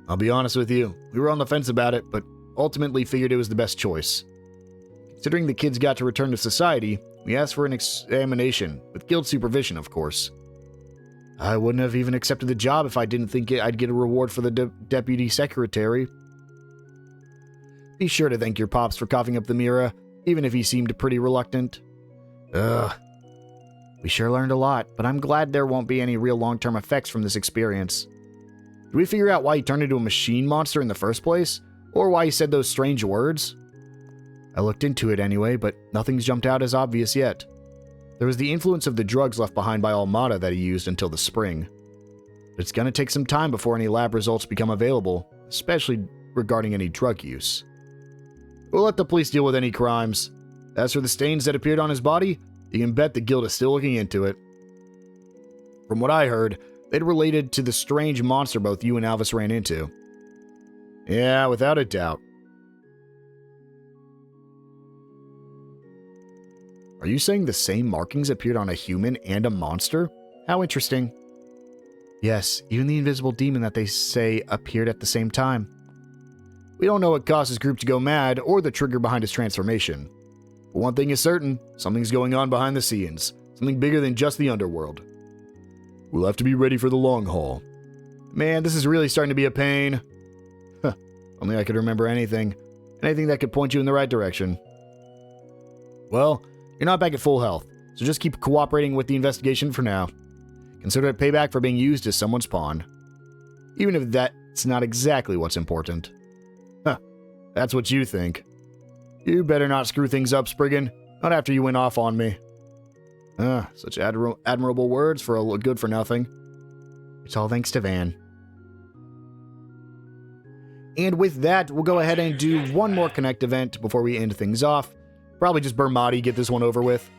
I'll be honest with you, we were on the fence about it, but ultimately figured it was the best choice. Considering the kids got to return to society, we asked for an examination, with guild supervision, of course. I wouldn't have even accepted the job if I didn't think I'd get a reward for the deputy secretary. Be sure to thank your pops for coughing up the Mira, even if he seemed pretty reluctant. We sure learned a lot, but I'm glad there won't be any real long-term effects from this experience. Did we figure out why he turned into a machine monster in the first place? Or why he said those strange words? I looked into it anyway, but nothing's jumped out as obvious yet. There was the influence of the drugs left behind by Almada that he used until the spring. It's going to take some time before any lab results become available, especially regarding any drug use. We'll let the police deal with any crimes. As for the stains that appeared on his body, you can bet the guild is still looking into it. From what I heard, they'd related to the strange monster both you and Alvis ran into. Yeah, without a doubt. Are you saying the same markings appeared on a human and a monster? How interesting. Yes, even the invisible demon that they say appeared at the same time. We don't know what caused his group to go mad or the trigger behind his transformation. But one thing is certain, something's going on behind the scenes. Something bigger than just the underworld. We'll have to be ready for the long haul. Man, this is really starting to be a pain. Only I could remember anything. Anything that could point you in the right direction. Well, you're not back at full health, so just keep cooperating with the investigation for now. Consider it payback for being used as someone's pawn. Even if that's not exactly what's important. That's what you think. You better not screw things up, Spriggan. Not after you went off on me. Such admirable words for a good for nothing. It's all thanks to Van. And with that, we'll go ahead and do one more Connect event before we end things off. Probably just Burmati, get this one over with.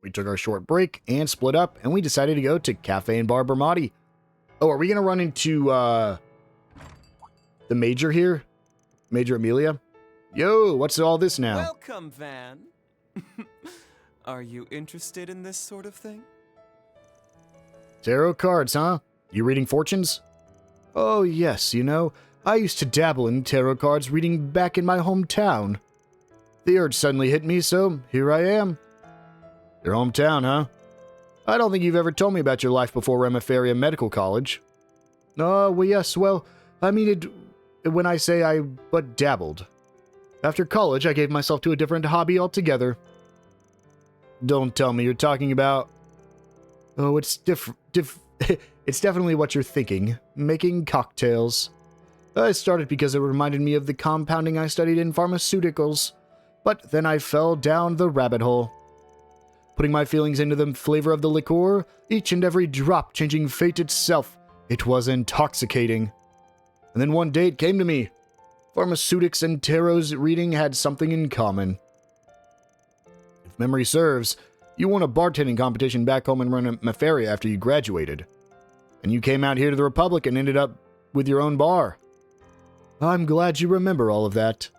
We took our short break and split up, and we decided to go to Cafe and Bar Burmati. Oh, are we going to run into, the Major here? Major Amelia? Yo, what's all this now? Welcome, Van. Are you interested in this sort of thing? Tarot cards, huh? You reading fortunes? Oh, yes, you know, I used to dabble in tarot cards reading back in my hometown. The urge suddenly hit me, so here I am. Your hometown, huh? I don't think you've ever told me about your life before Remiferia Medical College. Oh, well, yes, well, I mean it when I say I but dabbled. After college, I gave myself to a different hobby altogether. Don't tell me you're talking about... Oh, it's it's definitely what you're thinking. Making cocktails. I started because it reminded me of the compounding I studied in pharmaceuticals. But then I fell down the rabbit hole. Putting my feelings into the flavor of the liqueur, each and every drop changing fate itself. It was intoxicating. And then one day it came to me. Pharmaceutics and tarot's reading had something in common. If memory serves, you won a bartending competition back home in Remiferia after you graduated. And you came out here to the Republic and ended up with your own bar. I'm glad you remember all of that.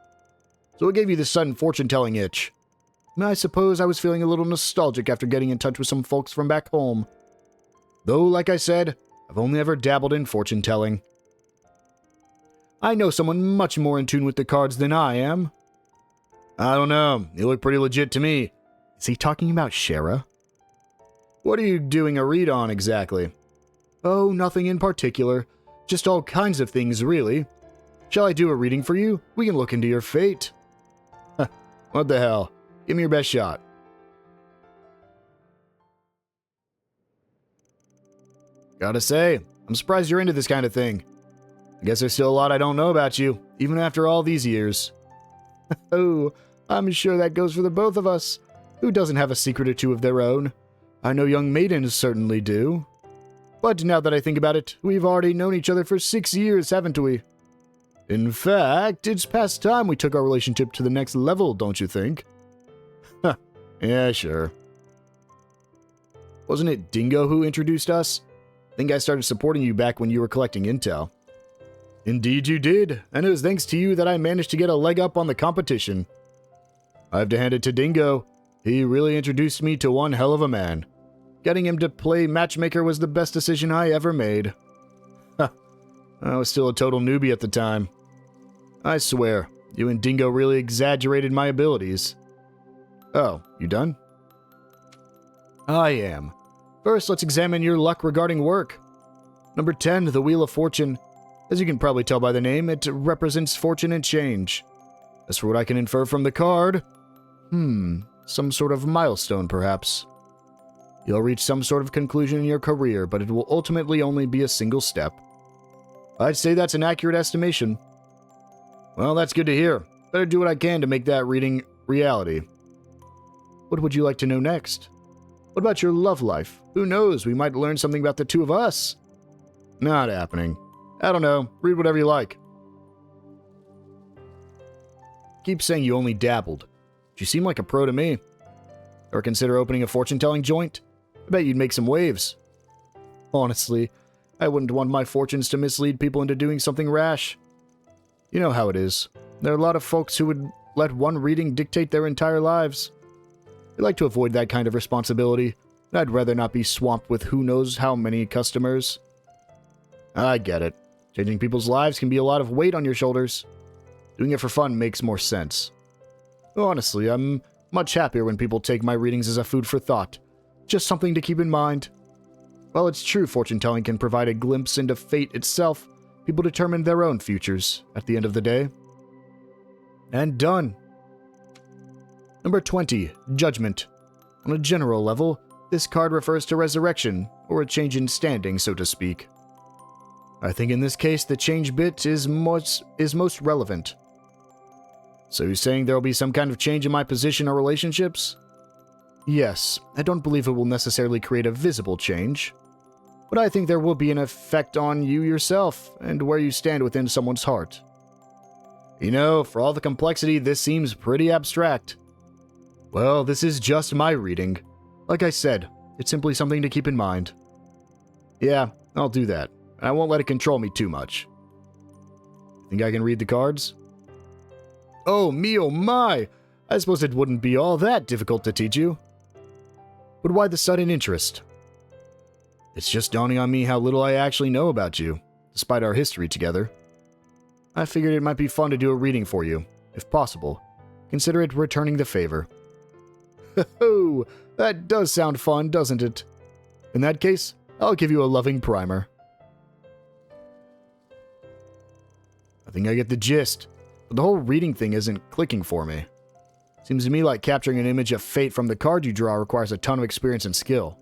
So it gave you the sudden fortune-telling itch. I suppose I was feeling a little nostalgic after getting in touch with some folks from back home. Though, like I said, I've only ever dabbled in fortune-telling. I know someone much more in tune with the cards than I am. I don't know. You look pretty legit to me. Is he talking about Shara? What are you doing a read on exactly? Oh, nothing in particular. Just all kinds of things, really. Shall I do a reading for you? We can look into your fate. What the hell? Give me your best shot. Gotta say, I'm surprised you're into this kind of thing. I guess there's still a lot I don't know about you, even after all these years. Oh, I'm sure that goes for the both of us. Who doesn't have a secret or two of their own? I know young maidens certainly do. But now that I think about it, we've already known each other for 6 years, haven't we? In fact, it's past time we took our relationship to the next level, don't you think? Yeah, sure. Wasn't it Dingo who introduced us? I think I started supporting you back when you were collecting intel. Indeed you did, and it was thanks to you that I managed to get a leg up on the competition. I have to hand it to Dingo. He really introduced me to one hell of a man. Getting him to play matchmaker was the best decision I ever made. I was still a total newbie at the time. I swear, you and Dingo really exaggerated my abilities. Oh, you done? I am. First, let's examine your luck regarding work. Number 10, the Wheel of Fortune. As you can probably tell by the name, it represents fortune and change. As for what I can infer from the card, some sort of milestone, perhaps. You'll reach some sort of conclusion in your career, but it will ultimately only be a single step. I'd say that's an accurate estimation. Well, that's good to hear. Better do what I can to make that reading reality. What would you like to know next? What about your love life? Who knows, we might learn something about the two of us. Not happening. I don't know. Read whatever you like. Keep saying you only dabbled. You seem like a pro to me. Or consider opening a fortune-telling joint? I bet you'd make some waves. Honestly, I wouldn't want my fortunes to mislead people into doing something rash. You know how it is. There are a lot of folks who would let one reading dictate their entire lives. I like to avoid that kind of responsibility, and I'd rather not be swamped with who knows how many customers. I get it. Changing people's lives can be a lot of weight on your shoulders. Doing it for fun makes more sense. Honestly, I'm much happier when people take my readings as a food for thought. Just something to keep in mind. While it's true fortune-telling can provide a glimpse into fate itself, people determine their own futures at the end of the day. And done. Number 20, Judgment. On a general level, this card refers to resurrection, or a change in standing, so to speak. I think in this case, the change bit is most relevant. So you're saying there will be some kind of change in my position or relationships? Yes, I don't believe it will necessarily create a visible change, but I think there will be an effect on you yourself and where you stand within someone's heart. You know, for all the complexity, this seems pretty abstract. Well, this is just my reading. Like I said, it's simply something to keep in mind. Yeah, I'll do that. I won't let it control me too much. Think I can read the cards? Oh my! I suppose it wouldn't be all that difficult to teach you. But why the sudden interest? It's just dawning on me how little I actually know about you, despite our history together. I figured it might be fun to do a reading for you, if possible. Consider it returning the favor. Ho-ho! That does sound fun, doesn't it? In that case, I'll give you a loving primer. I think I get the gist, but the whole reading thing isn't clicking for me. Seems to me like capturing an image of fate from the card you draw requires a ton of experience and skill.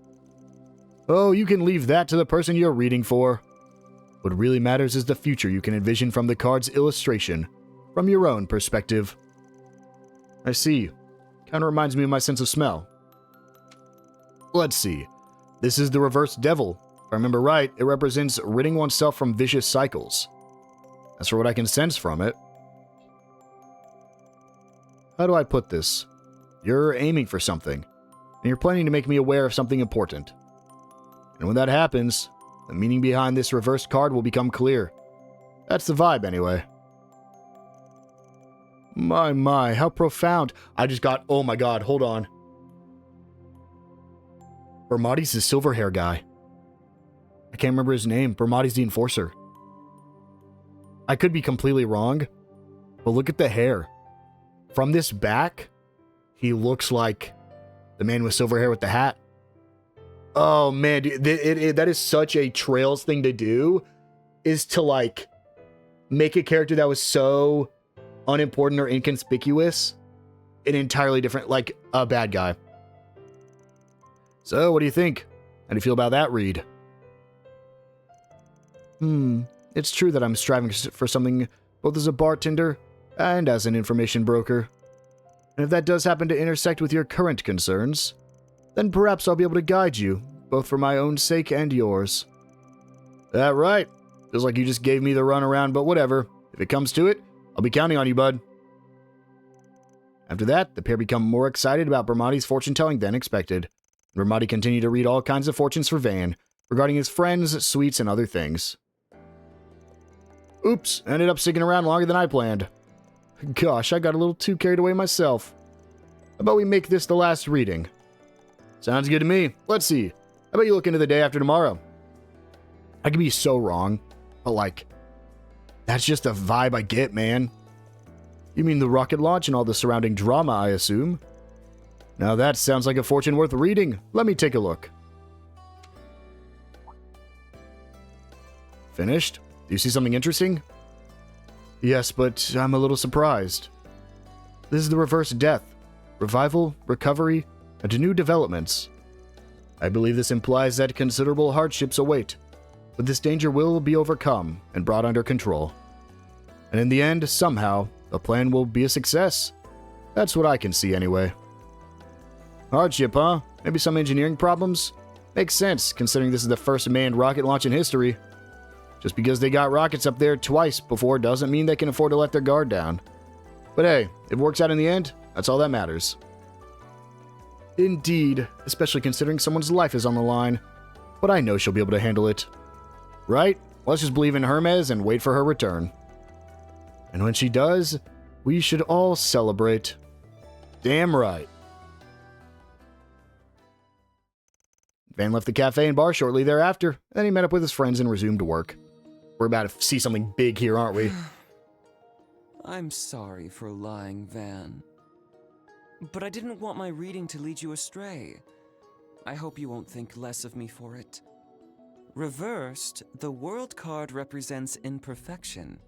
Oh, you can leave that to the person you're reading for. What really matters is the future you can envision from the card's illustration, from your own perspective. I see. Kinda reminds me of my sense of smell. Let's see. This is the reverse devil. If I remember right, it represents ridding oneself from vicious cycles. That's for what I can sense from it. How do I put this? You're aiming for something, and you're planning to make me aware of something important. And when that happens, the meaning behind this reversed card will become clear. That's the vibe, anyway. My, how profound. I just got, oh my god, hold on. Bermati's the silver hair guy. I can't remember his name. Bermati's the enforcer. I could be completely wrong, but look at the hair. From this back, he looks like the man with silver hair with the hat. Oh man, dude, that is such a Trails thing to do, is to like make a character that was so unimportant or inconspicuous an entirely different, like a bad guy. So, what do you think? How do you feel about that read? It's true that I'm striving for something both as a bartender and as an information broker. And if that does happen to intersect with your current concerns, then perhaps I'll be able to guide you, both for my own sake and yours. That right. Feels like you just gave me the runaround, but whatever. If it comes to it, I'll be counting on you, bud. After that, the pair become more excited about Bermati's fortune-telling than expected. Bermati continued to read all kinds of fortunes for Van, regarding his friends, sweets, and other things. Oops, ended up sticking around longer than I planned. Gosh, I got a little too carried away myself. How about we make this the last reading? Sounds good to me. Let's see. How about you look into the day after tomorrow? I could be so wrong, but like, that's just the vibe I get, man. You mean the rocket launch and all the surrounding drama, I assume? Now that sounds like a fortune worth reading. Let me take a look. Finished? Do you see something interesting? Yes, but I'm a little surprised. This is the reverse death. Revival, recovery, and new developments. I believe this implies that considerable hardships await, but this danger will be overcome and brought under control. And in the end, somehow, the plan will be a success. That's what I can see anyway. Hardship, huh? Maybe some engineering problems? Makes sense, considering this is the first manned rocket launch in history. Just because they got rockets up there twice before doesn't mean they can afford to let their guard down. But hey, if it works out in the end, that's all that matters. Indeed, especially considering someone's life is on the line. But I know she'll be able to handle it. Right? Let's just believe in Hermes and wait for her return. And when she does, we should all celebrate. Damn right. Van left the cafe and bar shortly thereafter, then he met up with his friends and resumed work. We're about to see something big here, aren't we? I'm sorry for lying, Van. But I didn't want my reading to lead you astray. I hope you won't think less of me for it. Reversed, the world card represents imperfection,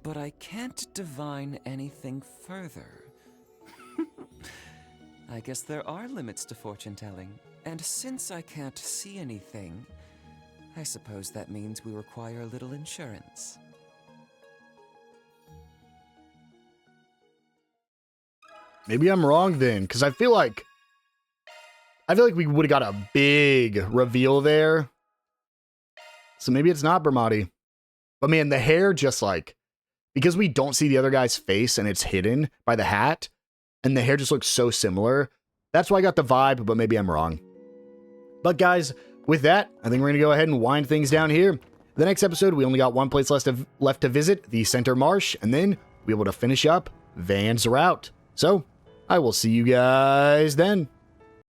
but I can't divine anything further. I guess there are limits to fortune-telling, and since I can't see anything, I suppose that means we require a little insurance. Maybe I'm wrong then, because I feel like we would have got a big reveal there. So maybe it's not Bermati. But man, the hair just like, because we don't see the other guy's face and it's hidden by the hat, and the hair just looks so similar. That's why I got the vibe, but maybe I'm wrong. But guys, with that, I think we're going to go ahead and wind things down here. The next episode, we only got one place left to visit, the Center Marsh, and then we'll be able to finish up Van's route. So, I will see you guys then.